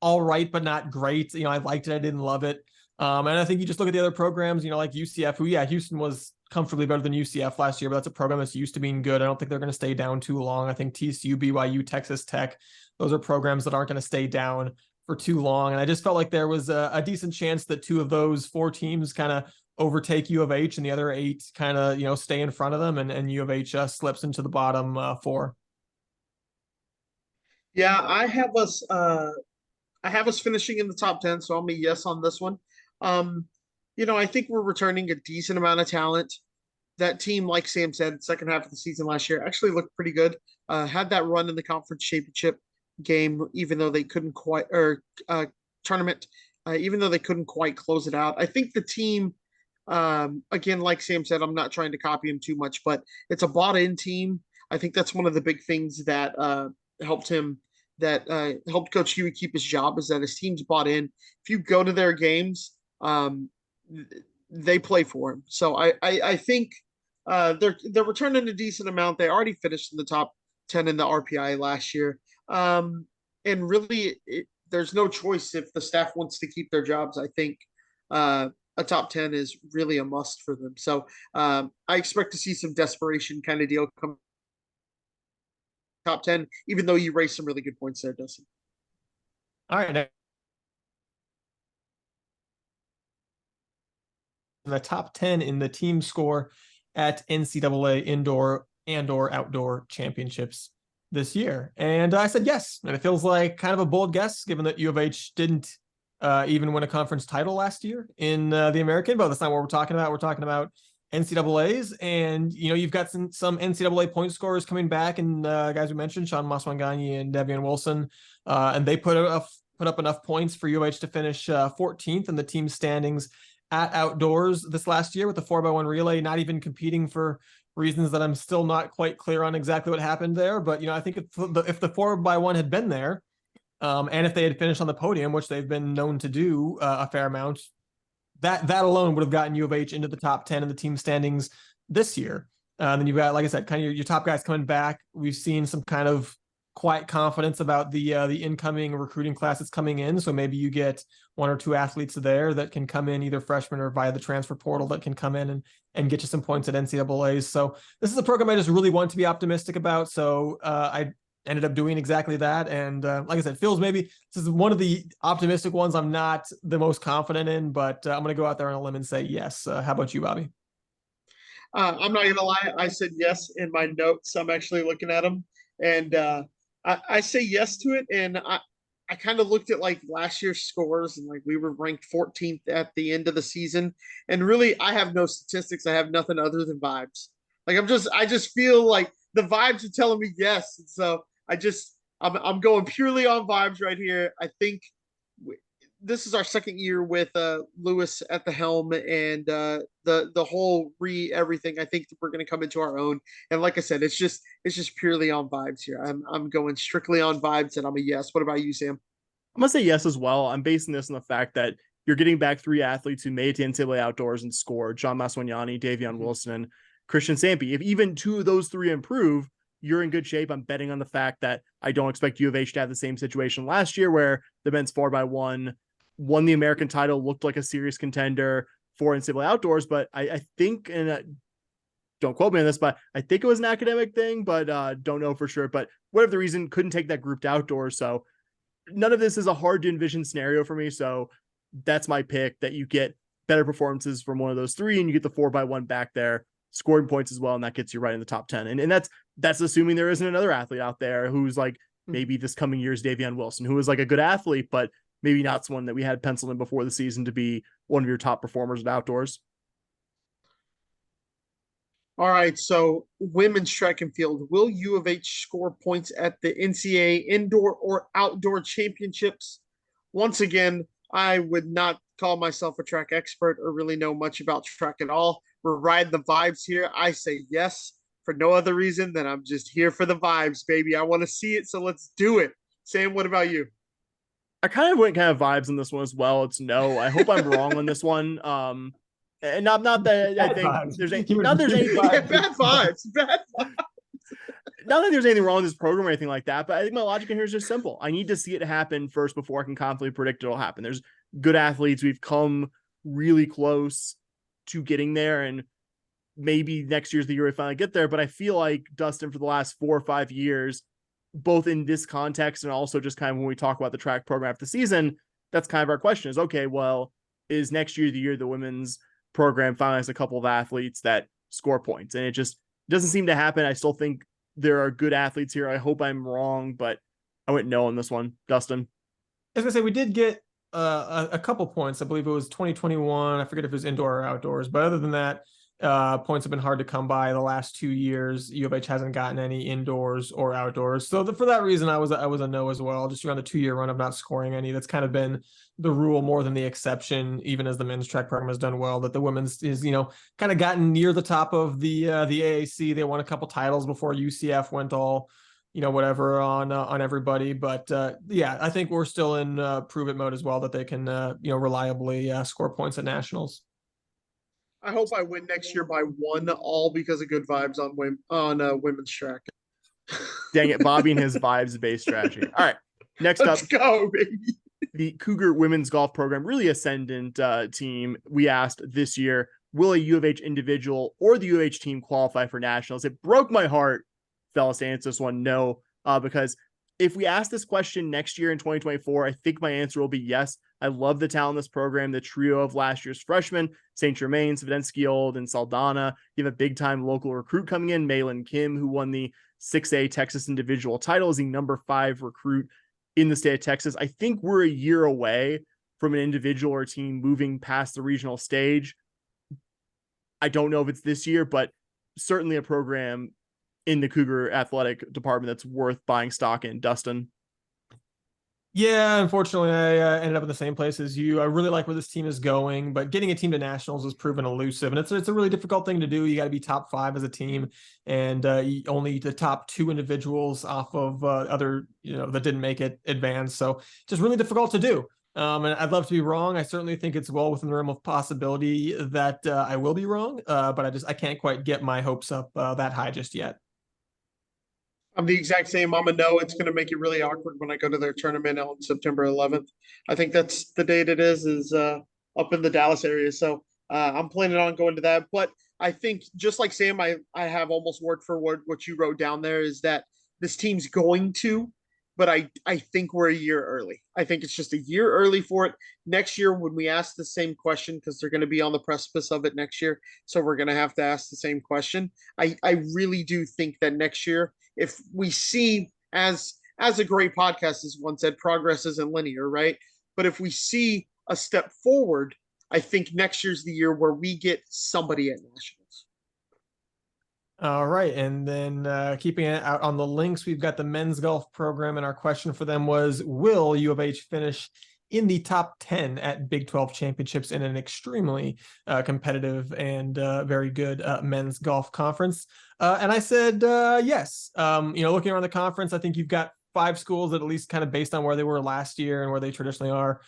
all right, but not great. You know, I liked it. I didn't love it. And I think you just look at the other programs, you know, like UCF, who, yeah, Houston was comfortably better than UCF last year, but that's a program that's used to being good. I don't think they're going to stay down too long. I think TCU, BYU, Texas Tech, those are programs that aren't going to stay down for too long. And I just felt like there was a decent chance that 2 of those 4 teams kind of overtake U of H and the other 8 kind of, you know, stay in front of them and U of H slips into the bottom 4. Yeah, I have us finishing in the top 10, so I'm a yes on this one. You know, I think we're returning a decent amount of talent. That team, like Sam said, second half of the season last year actually looked pretty good. Had that run in the conference championship game, even though they couldn't quite, or tournament, even though they couldn't quite close it out. I think the team, again, like Sam said, I'm not trying to copy him too much, but it's a bought-in team. I think that's one of the big things that helped him, that helped Coach Huey keep his job, is that his team's bought in. If you go to their games, they play for him. So I think they're returning a decent amount. They already finished in the top 10 in the RPI last year. And really, there's no choice if the staff wants to keep their jobs. I think a top 10 is really a must for them. So I expect to see some desperation kind of deal come top 10, even though you raised some really good points there, Dustin. All right. The top 10 in the team score at NCAA indoor and or outdoor championships this year? And I said yes. And it feels like kind of a bold guess, given that U of H didn't even win a conference title last year in the American, but that's not what we're talking about. We're talking about NCAAs, and you've got some NCAA point scorers coming back, and guys we mentioned, Sean Maswanganyi and Devian Wilson, and they put up enough points for U of H to finish 14th in the team standings at outdoors this last year with the 4x1 relay, not even competing for reasons that I'm still not quite clear on exactly what happened there. But I think if the 4x1 had been there, and if they had finished on the podium, which they've been known to do a fair amount, that alone would have gotten U of H into the top 10 in the team standings this year. Then you've got, like I said, kind of your top guys coming back. We've seen some kind of quiet confidence about the incoming recruiting class that's coming in. So maybe you get one or two athletes there that can come in either freshmen or via the transfer portal that can come in and get you some points at NCAAs. So this is a program I just really want to be optimistic about. So I ended up doing exactly that. And like I said, feels maybe this is one of the optimistic ones I'm not the most confident in, but I'm going to go out there on a limb and say yes. How about you, Bobby? I'm not gonna lie, I said yes in my notes. I'm actually looking at them, and I say yes to it. And I kind of looked at like last year's scores, and like we were ranked 14th at the end of the season. And really, I have no statistics. I have nothing other than vibes. Like I just feel like the vibes are telling me yes. And so I'm going purely on vibes right here. I think this is our second year with Lewis at the helm, and the whole everything. I think we're going to come into our own. And like I said, it's just purely on vibes here. I'm going strictly on vibes, and I'm a yes. What about you, Sam? I'm gonna say yes as well. I'm basing this on the fact that you're getting back three athletes who made it to NCAA outdoors and scored: John Maswanyani, Davion Wilson, and Christian Sampe. If even two of those three improve, you're in good shape. I'm betting on the fact that I don't expect U of H to have the same situation last year where the men's 4x1 won the American title, looked like a serious contender for NCAA outdoors. But I think, and don't quote me on this, but I think it was an academic thing, but don't know for sure. But whatever the reason, couldn't take that group to outdoors. So none of this is a hard to envision scenario for me. So that's my pick, that you get better performances from one of those three and you get the 4x1 back there scoring points as well. And that gets you right in the top 10. And that's assuming there isn't another athlete out there who's like maybe this coming year's Davion Wilson, who is like a good athlete, but maybe not someone that we had penciled in before the season to be one of your top performers at outdoors. All right, so women's track and field. Will U of H score points at the NCAA indoor or outdoor championships? Once again, I would not call myself a track expert or really know much about track at all. We're riding the vibes here. I say yes for no other reason than I'm just here for the vibes, baby. I want to see it, so let's do it. Sam, what about you? I kind of went kind of vibes on this one as well. It's no. I hope I'm wrong on this one. And not that I think there's anything. Bad vibes. Not that there's anything wrong with this program or anything like that, but I think my logic in here is just simple. I need to see it happen first before I can confidently predict it'll happen. There's good athletes. We've come really close to getting there, and maybe next year's the year we finally get there. But I feel like, Dustin, for the last 4 or 5 years, both in this context and also just kind of when we talk about the track program after the season, that's kind of our question is, okay, well, is next year the year the women's program finally has a couple of athletes that score points? And it just doesn't seem to happen. I still think there are good athletes here. I hope I'm wrong, but I went no on this one. Dustin? I was gonna say, we did get a couple points. I believe it was 2021. I forget if it was indoor or outdoors, but other than that, points have been hard to come by the last 2 years. U of H hasn't gotten any indoors or outdoors. So for that reason, I was a no as well. Just around the 2-year run of not scoring any. That's kind of been the rule more than the exception, even as the men's track program has done well. That the women's is, kind of gotten near the top of the AAC. They won a couple titles before UCF went all, whatever on everybody. But yeah, I think we're still in prove it mode as well, that they can reliably score points at nationals. I hope I win next year by 1, all because of good vibes on women's track. Dang it, Bobby and his vibes-based strategy. All right, next Let's go, baby. The Cougar women's golf program, really ascendant team. We asked this year, will a U of H individual or the U of H team qualify for nationals? It broke my heart, fellas, to answer this one no, because if we ask this question next year in 2024, I think my answer will be yes. I love the talent in this program. The trio of last year's freshmen, St. Germain, Svidensky Old, and Saldana. You have a big-time local recruit coming in, Malin Kim, who won the 6A Texas individual title as the number 5 recruit in the state of Texas. I think we're a year away from an individual or team moving past the regional stage. I don't know if it's this year, but certainly a program in the Cougar athletic department that's worth buying stock in. Dustin? Yeah, unfortunately, I ended up in the same place as you. I really like where this team is going, but getting a team to nationals has proven elusive, and it's a really difficult thing to do. You got to be top 5 as a team, and only the top 2 individuals off of other, that didn't make it advance. So just really difficult to do. And I'd love to be wrong. I certainly think it's well within the realm of possibility that I will be wrong, but I can't quite get my hopes up that high just yet. I'm the exact same. I'm a no. It's going to make it really awkward when I go to their tournament on September 11th. I think that's the date it is up in the Dallas area. So I'm planning on going to that. But I think just like Sam, I have almost word for word what you wrote down there is that this team's going to, but I think we're a year early. I think it's just a year early for it. Next year, when we ask the same question, because they're going to be on the precipice of it next year, so we're going to have to ask the same question. I really do think that next year, if we see, as a great podcast has once said, progress isn't linear, right? But if we see a step forward, I think next year's the year where we get somebody at nationals. All right. And then keeping it out on the links, we've got the men's golf program. And our question for them was, will U of H finish in the top 10 at Big 12 championships in an extremely competitive and very good men's golf conference? And I said, yes. Looking around the conference, I think you've got 5 schools that, at least kind of based on where they were last year and where they traditionally are,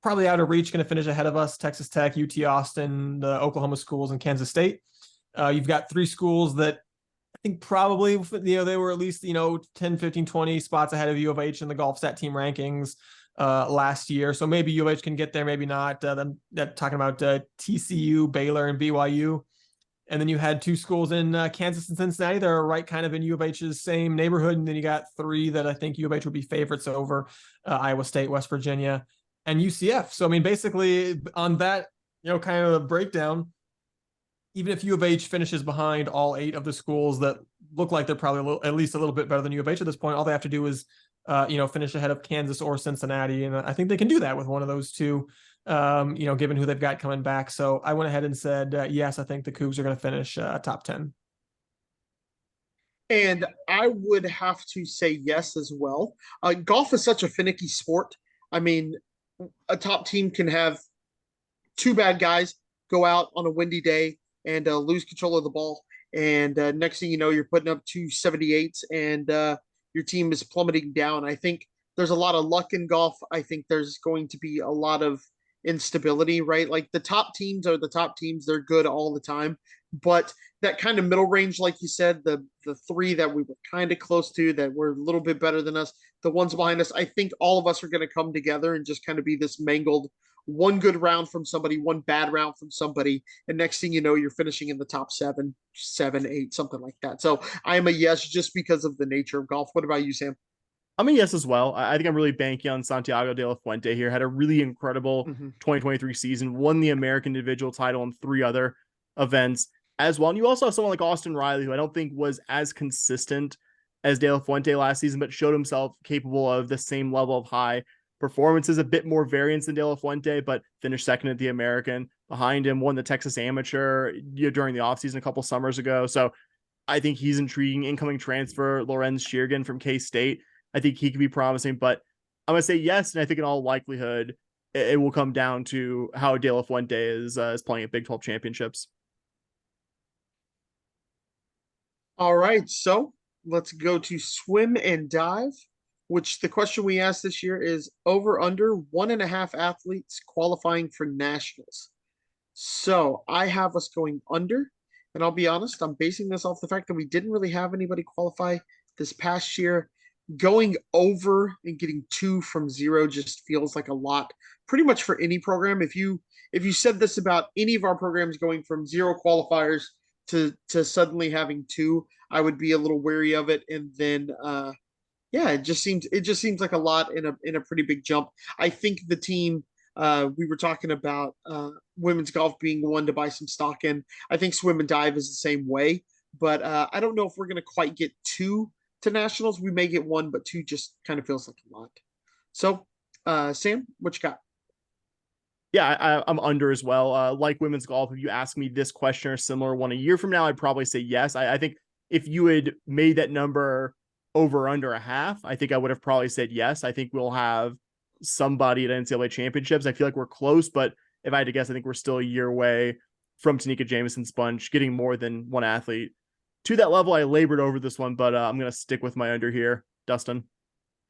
probably out of reach, going to finish ahead of us: Texas Tech, UT Austin, the Oklahoma schools, and Kansas State. You've got 3 schools that I think probably, they were at least, 10, 15, 20 spots ahead of U of H in the golf stat team rankings last year. So maybe U of H can get there, maybe not. Then talking about TCU, Baylor, and BYU. And then you had 2 schools in Kansas and Cincinnati that are right kind of in U of H's same neighborhood. And then you got 3 that I think U of H would be favorites over: Iowa State, West Virginia, and UCF. So, I mean, basically on that, kind of a breakdown, even if U of H finishes behind all 8 of the schools that look like they're probably at least a little bit better than U of H at this point, all they have to do is, finish ahead of Kansas or Cincinnati. And I think they can do that with one of those 2, given who they've got coming back. So I went ahead and said, yes, I think the Cougs are going to finish top 10. And I would have to say yes as well. Golf is such a finicky sport. I mean, a top team can have 2 bad guys go out on a windy day and lose control of the ball. And next thing you know, you're putting up 278s and your team is plummeting down. I think there's a lot of luck in golf. I think there's going to be a lot of instability, right? Like the top teams are the top teams. They're good all the time. But that kind of middle range, like you said, the 3 that we were kind of close to, that were a little bit better than us, the ones behind us, I think all of us are going to come together and just kind of be this mangled, one good round from somebody, one bad round from somebody, and next thing you know, you're finishing in the top 7, 8, something like that. So I am a yes, just because of the nature of golf. What about you, Sam? I'm a yes as well. I think I'm really banking on Santiago de la Fuente here. Had a really incredible 2023 season, won the American individual title in 3 other events as well. And you also have someone like Austin Riley, who I don't think was as consistent as De La Fuente last season, but showed himself capable of the same level of high performances, a bit more variance than De La Fuente, but finished second at the American. Behind him, won the Texas Amateur during the offseason a couple summers ago. So I think he's intriguing. Incoming transfer Lorenz Sheergan from K-State. I think he could be promising, but I'm going to say yes. And I think in all likelihood, it will come down to how De La Fuente is playing at Big 12 championships. All right. So let's go to swim and dive, which the question we asked this year is over under 1.5 athletes qualifying for nationals. So I have us going under, and I'll be honest, I'm basing this off the fact that we didn't really have anybody qualify this past year. Going over and getting 2 from 0 just feels like a lot, pretty much for any program. If you said this about any of our programs going from 0 qualifiers to suddenly having 2, I would be a little wary of it. And then Yeah, it just seems like a lot in a pretty big jump. I think the team we were talking about women's golf being one to buy some stock in. I think swim and dive is the same way, but I don't know if we're going to quite get two to nationals. We may get one, but two just kind of feels like a lot. So, Sam, what you got? Yeah, I'm under as well. Like women's golf, if you ask me this question or similar one a year from now, I'd probably say yes. I think if you had made that number over under a half, I think I would have probably said yes. I think we'll have somebody at NCAA championships. I feel like we're close, but if I had to guess, I think we're still a year away from Tanika Jameson Sponge getting more than one athlete to that level. I labored over this one, but I'm going to stick with my under here. Dustin.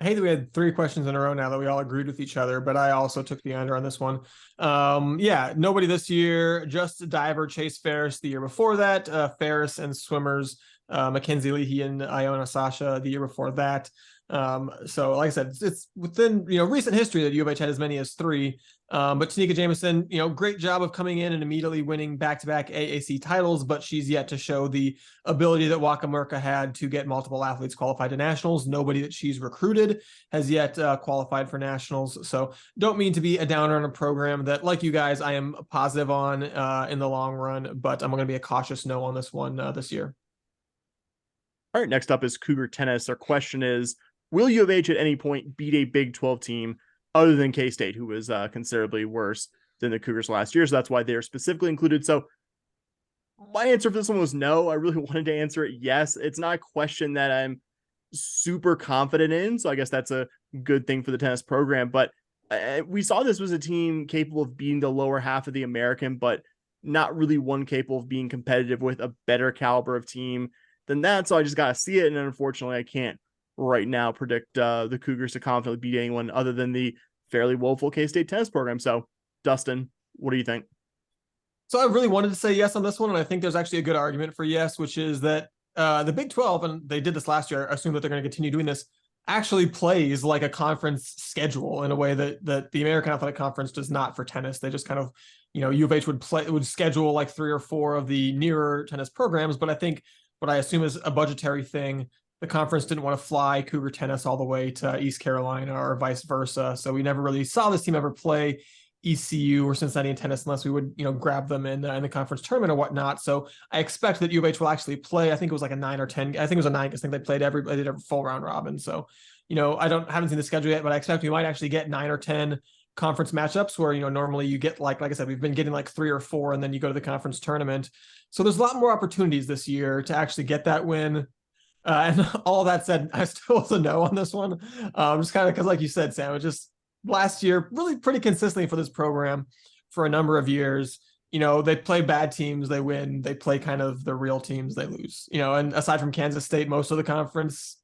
I hate that we had 3 questions in a row now that we all agreed with each other, but I also took the under on this one. Yeah, nobody this year, just diver Chase Ferris the year before that, Ferris and swimmers Mackenzie Leahy and Iona Sasha the year before that. So like I said, it's within recent history that U of H had as many as 3. But Tanika Jameson, great job of coming in and immediately winning back-to-back AAC titles, but she's yet to show the ability that Waka Murka had to get multiple athletes qualified to nationals. Nobody that she's recruited has yet qualified for nationals. So don't mean to be a downer on a program that, like you guys, I am positive on in the long run, but I'm going to be a cautious no on this one this year. All right, next up is Cougar Tennis. Our question is, will U of H at any point beat a Big 12 team other than K-State, who was considerably worse than the Cougars last year? So that's why they're specifically included. So my answer for this one was no. I really wanted to answer it yes. It's not a question that I'm super confident in. So I guess that's a good thing for the tennis program. But we saw this was a team capable of beating the lower half of the American, but not really one capable of being competitive with a better caliber of team than that. So I just got to see it. And unfortunately, I can't right now predict the Cougars to confidently beat anyone other than the fairly woeful K-State tennis program. So, Dustin, what do you think? So I really wanted to say yes on this one, and I think there's actually a good argument for yes, which is that the Big 12, and they did this last year, I assume that they're going to continue doing this, actually plays like a conference schedule in a way that the American Athletic Conference does not for tennis. They just kind of, U of H would schedule like 3 or 4 of the nearer tennis programs, but I think what I assume is a budgetary thing. The conference didn't want to fly Cougar tennis all the way to East Carolina or vice versa. So we never really saw this team ever play ECU or Cincinnati in tennis unless we would, grab them in the conference tournament or whatnot. So I expect that U of H will actually play. I think it was like a 9 or 10. I think it was a 9 because I think they did a full round robin. So, haven't seen the schedule yet, but I expect we might actually get 9 or 10 conference matchups where, normally you get like I said, we've been getting like 3 or 4 and then you go to the conference tournament. So there's a lot more opportunities this year to actually get that win. And all that said, I still was a no on this one. Just kind of because, like you said, Sam, it just last year really pretty consistently for this program for a number of years. They play bad teams, they win. They play kind of the real teams, they lose. And aside from Kansas State, most of the conference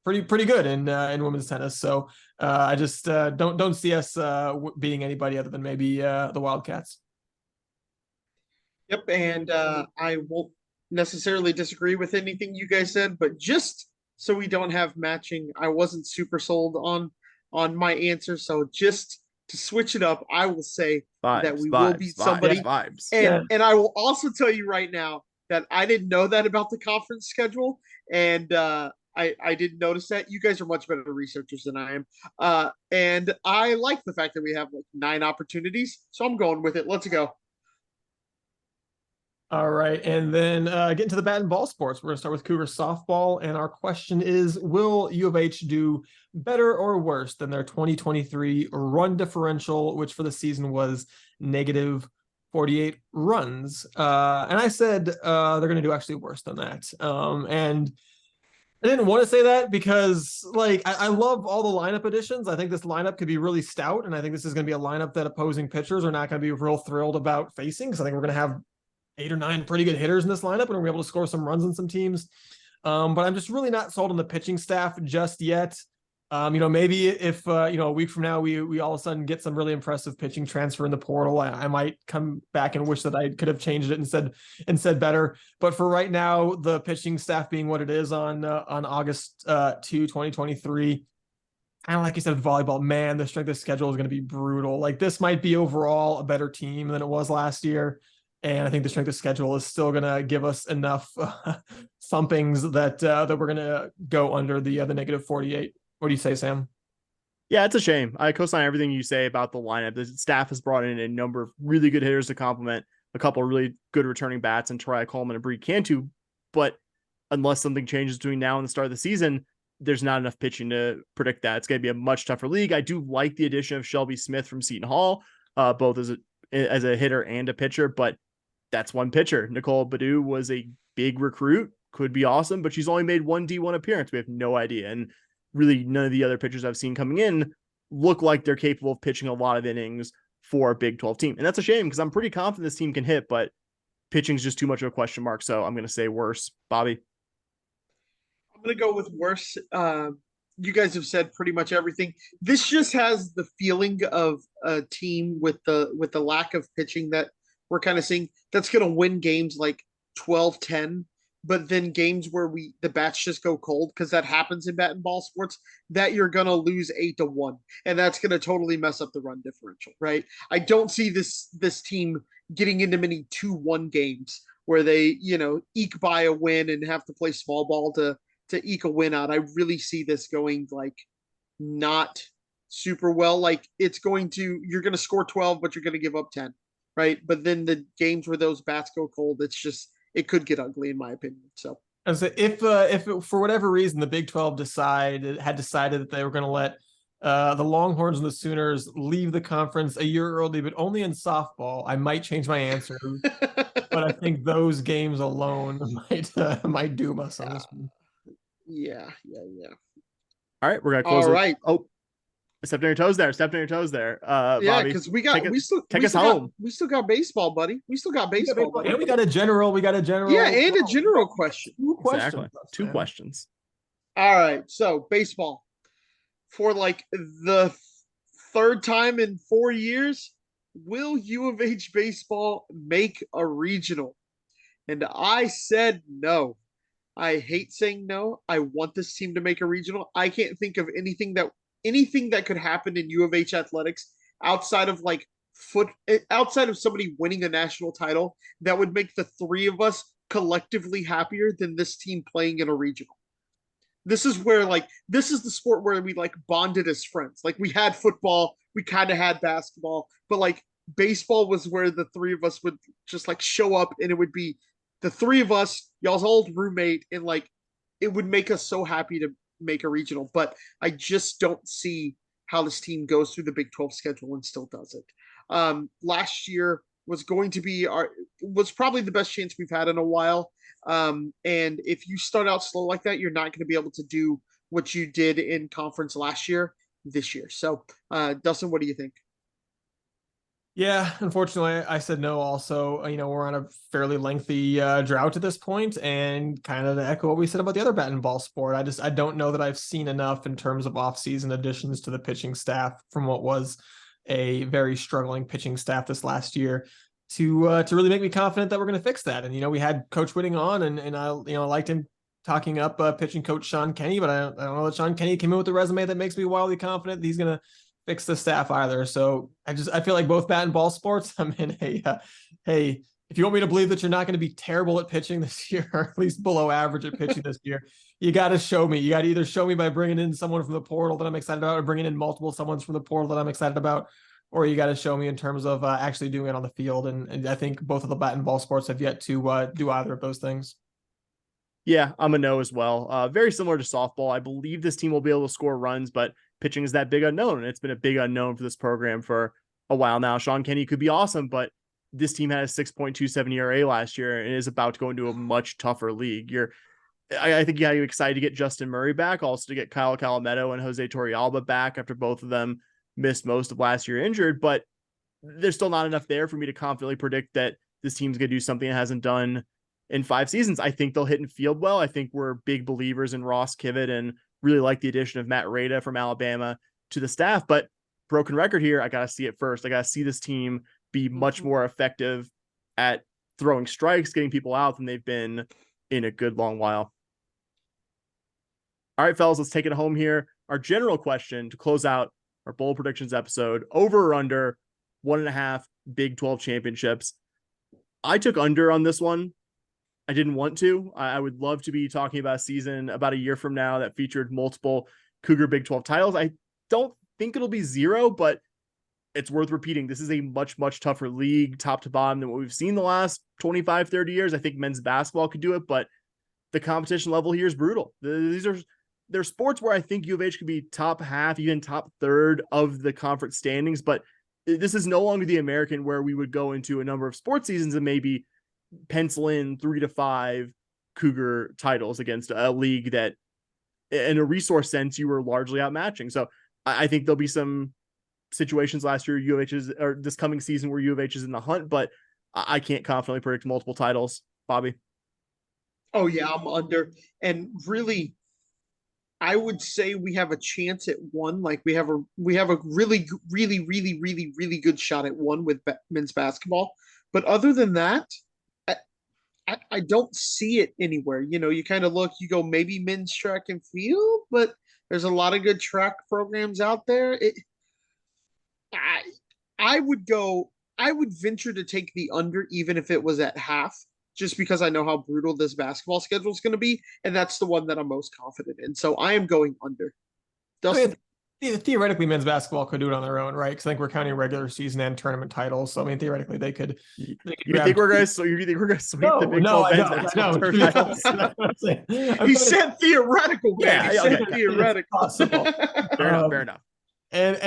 pretty good in women's tennis. So I just don't see us beating anybody other than maybe the Wildcats. Yep, and I won't necessarily disagree with anything you guys said, but just so we don't have matching, I wasn't super sold on my answer. So just to switch it up, I will say that we will beat somebody. Vibes. And I will also tell you right now that I didn't know that about the conference schedule, and I didn't notice that. You guys are much better researchers than I am, and I like the fact that we have like 9 opportunities. So I'm going with it. Let's go. All right, and then getting to the bat and ball sports, we're going to start with Cougar softball, and our question is, will U of H do better or worse than their 2023 run differential, which for the season was negative 48 runs? And I said they're going to do actually worse than that. And I didn't want to say that because, I love all the lineup additions. I think this lineup could be really stout, and I think this is going to be a lineup that opposing pitchers are not going to be real thrilled about facing, because I think we're going to have 8 or 9 pretty good hitters in this lineup, and we're able to score some runs in some teams. But I'm just really not sold on the pitching staff just yet. Maybe if a week from now we all of a sudden get some really impressive pitching transfer in the portal, I might come back and wish that I could have changed it and said better. But for right now, the pitching staff being what it is on August 2, 2023, kind of like you said with volleyball, man, the strength of schedule is going to be brutal. Like, this might be overall a better team than it was last year. And I think the strength of schedule is still going to give us enough thumpings that we're going to go under the -48. What do you say, Sam? Yeah, it's a shame. I co-sign everything you say about the lineup. The staff has brought in a number of really good hitters to complement a couple of really good returning bats and Tariq Coleman and Bree Cantu. But unless something changes between now and the start of the season, there's not enough pitching to predict that. It's going to be a much tougher league. I do like the addition of Shelby Smith from Seton Hall, both as a hitter and a pitcher, but that's one pitcher. Nicole Badu was a big recruit, could be awesome, but she's only made one D1 appearance. We have no idea. And really none of the other pitchers I've seen coming in look like they're capable of pitching a lot of innings for a Big 12 team. And that's a shame because I'm pretty confident this team can hit, but pitching's just too much of a question mark. So I'm going to say worse. Bobby? I'm going to go with worse. You guys have said pretty much everything. This just has the feeling of a team with the lack of pitching that we're kind of seeing that's going to win games like 12-10, but then games where the bats just go cold, because that happens in bat and ball sports, that you're going to lose 8-1, and that's going to totally mess up the run differential, right? I don't see this team getting into many 2-1 games where they, eke by a win and have to play small ball to eke a win out. I really see this going like not super well. Like you're going to score 12, but you're going to give up 10. Right. But then the games where those bats go cold, it could get ugly in my opinion. So as if it, for whatever reason, the Big 12 had decided that they were going to let the Longhorns and the Sooners leave the conference a year early, but only in softball, I might change my answer. But I think those games alone might doom us on this one. Yeah. All right, we're gonna close. All right. Oh, step on your toes there. Yeah, because we still got baseball, buddy. We still got baseball. Buddy. And we got a general. Yeah, and a general question. Exactly. Two questions. All right. So baseball. For like the third time in 4 years, will U of H baseball make a regional? And I said no. I hate saying no. I want this team to make a regional. I can't think of anything that could happen in U of H athletics outside of outside of somebody winning a national title that would make the three of us collectively happier than this team playing in a regional. This is the sport where we bonded as friends. Like we had football, we kind of had basketball, but baseball was where the three of us would just show up, and it would be the three of us, y'all's old roommate, and it would make us so happy to make a regional. But I just don't see how this team goes through the Big 12 schedule and still does it. Last year was probably the best chance we've had in a while. And if you start out slow like that, you're not going to be able to do what you did in conference last year this year. So, Dustin, what do you think? Yeah, unfortunately, I said no. Also, we're on a fairly lengthy drought at this point, and kind of to echo what we said about the other bat and ball sport, I don't know that I've seen enough in terms of off-season additions to the pitching staff from what was a very struggling pitching staff this last year to really make me confident that we're going to fix that. And we had Coach Whitting on, and I liked him talking up pitching coach Sean Kenny, but I don't know that Sean Kenny came in with a resume that makes me wildly confident that he's going to fix the staff either. So I feel like both bat and ball sports, I'm in hey, if you want me to believe that you're not going to be terrible at pitching this year, or at least below average at pitching this year, you got to show me. You got to either show me by bringing in someone from the portal that I'm excited about, or bringing in multiple someones from the portal that I'm excited about, or you got to show me in terms of actually doing it on the field. And I think both of the bat and ball sports have yet to do either of those things. Yeah, I'm a no as well. Very similar to softball. I believe this team will be able to score runs, but pitching is that big unknown, and it's been a big unknown for this program for a while now. Sean Kenny could be awesome, but this team had a 6.27 ERA last year and is about to go into a much tougher league. I think you're excited to get Justin Murray back, also to get Kyle Calametto and Jose Torrealba back after both of them missed most of last year injured, but there's still not enough there for me to confidently predict that this team's going to do something it hasn't done in 5 seasons. I think they'll hit and field well. I think we're big believers in Ross Kivett and really like the addition of Matt Rada from Alabama to the staff, but broken record here. I got to see it first. I got to see this team be much more effective at throwing strikes, getting people out than they've been in a good long while. All right, fellas, let's take it home here. Our general question to close out our bold predictions episode: over or under 1.5 Big 12 championships. I took under on this one. I didn't want to. I would love to be talking about a season about a year from now that featured multiple Cougar Big 12 titles. I don't think it'll be 0, but it's worth repeating. This is a much, much tougher league top to bottom than what we've seen the last 25, 30 years. I think men's basketball could do it, but the competition level here is brutal. They're sports where I think U of H could be top half, even top third of the conference standings, but this is no longer the American where we would go into a number of sports seasons and maybe pencil in 3 to 5 Cougar titles against a league that in a resource sense, you were largely outmatching. So I think there'll be some situations last year, U of H is, or this coming season where U of H is in the hunt, but I can't confidently predict multiple titles. Bobby. Oh yeah, I'm under. And really, I would say we have a chance at one. Like we have a really, really, really, really, really good shot at one with men's basketball. But other than that, I don't see it anywhere. You know, you kind of look, you go maybe men's track and field, but there's a lot of good track programs out there. I would venture to take the under even if it was at half, just because I know how brutal this basketball schedule is going to be, and that's the one that I'm most confident in. So I am going under. Dustin? I mean, theoretically, men's basketball could do it on their own, right? Because I think we're counting regular season and tournament titles. So I mean, theoretically, they could. You think we're going to sweep the Big 12 men's basketball titles? He said theoretical. Yeah, he said theoretical. Possible. Fair enough. And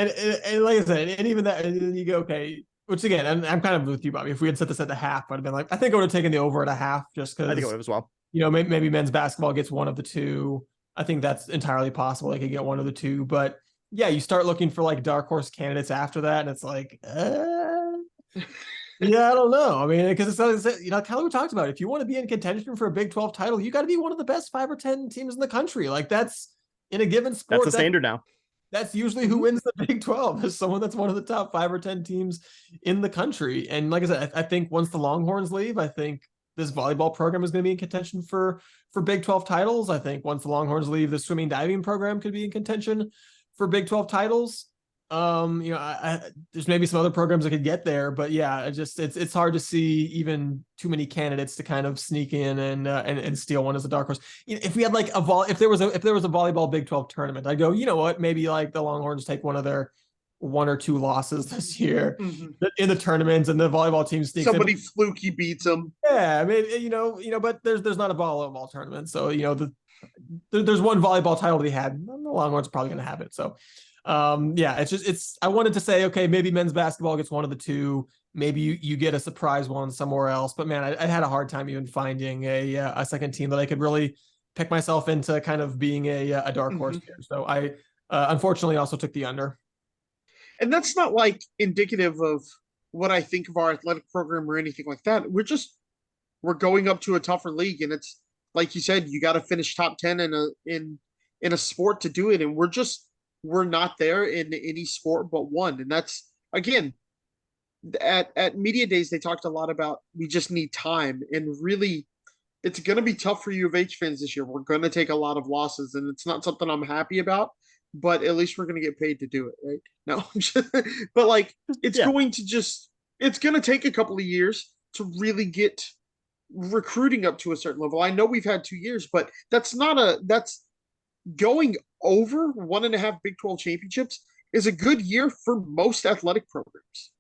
like I said, and even that, and then you go, okay, which again, I'm kind of with you, Bobby. If we had set this at the half, I'd have been like, I think I would have taken the over at a half, just because I think I would have as well. You know, maybe men's basketball gets one of the two. I think that's entirely possible. They could get one of the two, but yeah, you start looking for like dark horse candidates after that, and it's like, yeah, I don't know. I mean, because it's, you know, kind of we talked about, if you want to be in contention for a Big 12 title, you got to be one of the best 5 or 10 teams in the country. Like that's in a given sport. That's the standard now. That's usually who wins the Big 12, is someone that's one of the top 5 or 10 teams in the country. And like I said, I think once the Longhorns leave, I think this volleyball program is going to be in contention for Big 12 titles. I think once the Longhorns leave, the swimming diving program could be in contention for Big 12 titles. You know, there's maybe some other programs that could get there, but yeah, it's hard to see even too many candidates to kind of sneak in and steal one as a dark horse. You know, if we had like if there was a volleyball Big 12 tournament, I'd go, you know what, maybe like the Longhorns take one of their 1 or 2 losses this year in the tournaments, and the volleyball team sneaks somebody in. fluky beats them. Yeah, I mean, you know, but there's not a volleyball tournament, so you know there's one volleyball title to be had. The Longhorns are probably going to have it, so. Yeah, I wanted to say, okay, maybe men's basketball gets one of the two. Maybe you get a surprise one somewhere else. But man, I had a hard time even finding a second team that I could really pick myself into kind of being a dark horse here. So I unfortunately also took the under. And that's not like indicative of what I think of our athletic program or anything like that. We're going up to a tougher league, and it's like you said, you got to finish top 10 in a sport to do it, and we're not there in any sport but one. And that's, again, at media days, they talked a lot about, we just need time. And really, it's going to be tough for U of H fans this year. We're going to take a lot of losses, and it's not something I'm happy about, but at least we're going to get paid to do it. Right? No, but like, it's going to take a couple of years to really get recruiting up to a certain level. I know we've had 2 years, but that's going over 1.5 Big 12 championships is a good year for most athletic programs,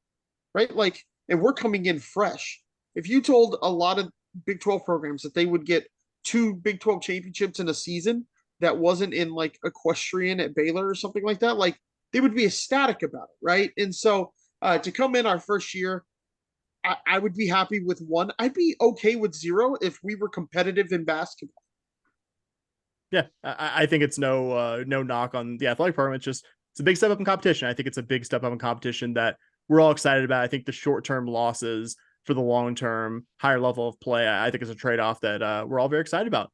right? Like, and we're coming in fresh. If you told a lot of Big 12 programs that they would get 2 Big 12 championships in a season that wasn't in like equestrian at Baylor or something like that, like they would be ecstatic about it, right? And so to come in our first year, I would be happy with 1. I'd be okay with 0 if we were competitive in basketball. Yeah, I think it's no knock on the athletic program. It's a big step up in competition. I think it's a big step up in competition that we're all excited about. I think the short-term losses for the long-term higher level of play, I think is a trade-off that we're all very excited about.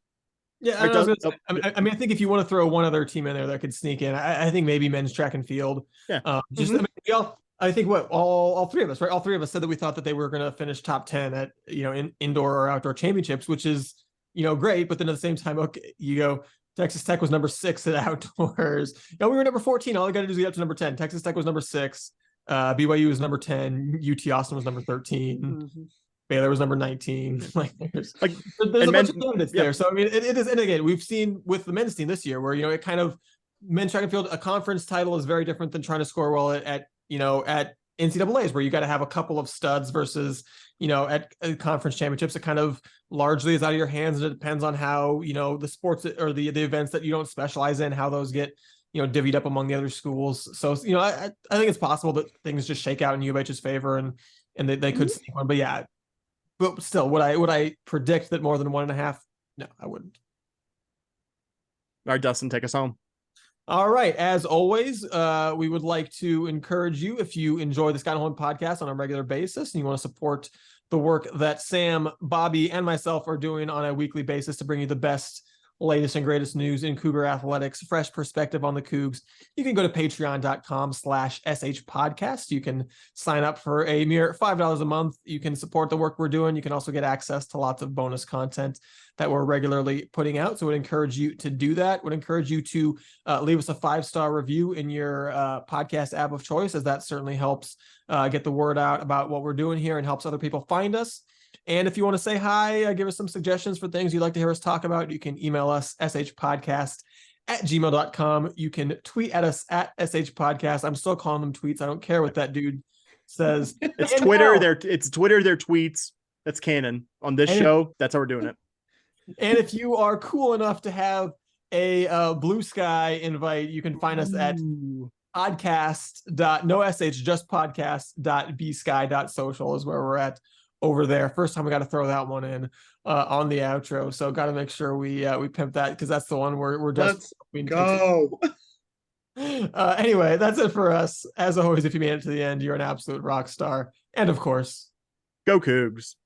Yeah, I mean, I think if you want to throw one other team in there that could sneak in, I think maybe men's track and field. Yeah. I mean, I think all 3 of us, right? All 3 of us said that we thought that they were going to finish top 10 at, you know, in indoor or outdoor championships, which is, you know, great. But then at the same time, okay, you go, Texas Tech was number 6 at outdoors. No, we were number 14. All I got to do is get up to number 10. Texas Tech was number 6. BYU was number 10. UT Austin was number 13. Baylor was number 19. Like there's Like, a and bunch of men- candidates yep. there. So I mean, it is, and again, we've seen with the men's team this year where, you know, it kind of, men's track and field, a conference title is very different than trying to score well at you know, at NCAAs, where you got to have a couple of studs versus, you know, at conference championships. It kind of largely is out of your hands, and it depends on how, you know, the sports or the events that you don't specialize in, how those get, you know, divvied up among the other schools. So, you know, I think it's possible that things just shake out in U of H's favor, and they could sneak one. But yeah, but still, would I predict that more than 1.5? No, I wouldn't. All right, Dustin, take us home. All right. As always, we would like to encourage you, if you enjoy the Scott and Holman podcast on a regular basis and you want to support the work that Sam, Bobby, and myself are doing on a weekly basis to bring you the best, latest, and greatest news in Cougar athletics, fresh perspective on the Cougs, you can go to patreon.com/SH podcast. You can sign up for a mere $5 a month. You can support the work we're doing. You can also get access to lots of bonus content that we're regularly putting out. So I would encourage you to do that. Would encourage you to leave us a 5-star review in your podcast app of choice, as that certainly helps get the word out about what we're doing here and helps other people find us. And if you want to say hi, give us some suggestions for things you'd like to hear us talk about, you can email us shpodcast@gmail.com. You can tweet at us at shpodcast. I'm still calling them tweets. I don't care what that dude says. It's Twitter. It's Twitter. Their tweets. That's canon on this show. That's how we're doing it. And if you are cool enough to have a Blue Sky invite, you can find us at podcast.bsky.social is where we're at over there. First time we got to throw that one in on the outro. So got to make sure we pimp that, because that's the one we're just go. Anyway, that's it for us. As always, if you made it to the end, you're an absolute rock star. And of course, go Cougs.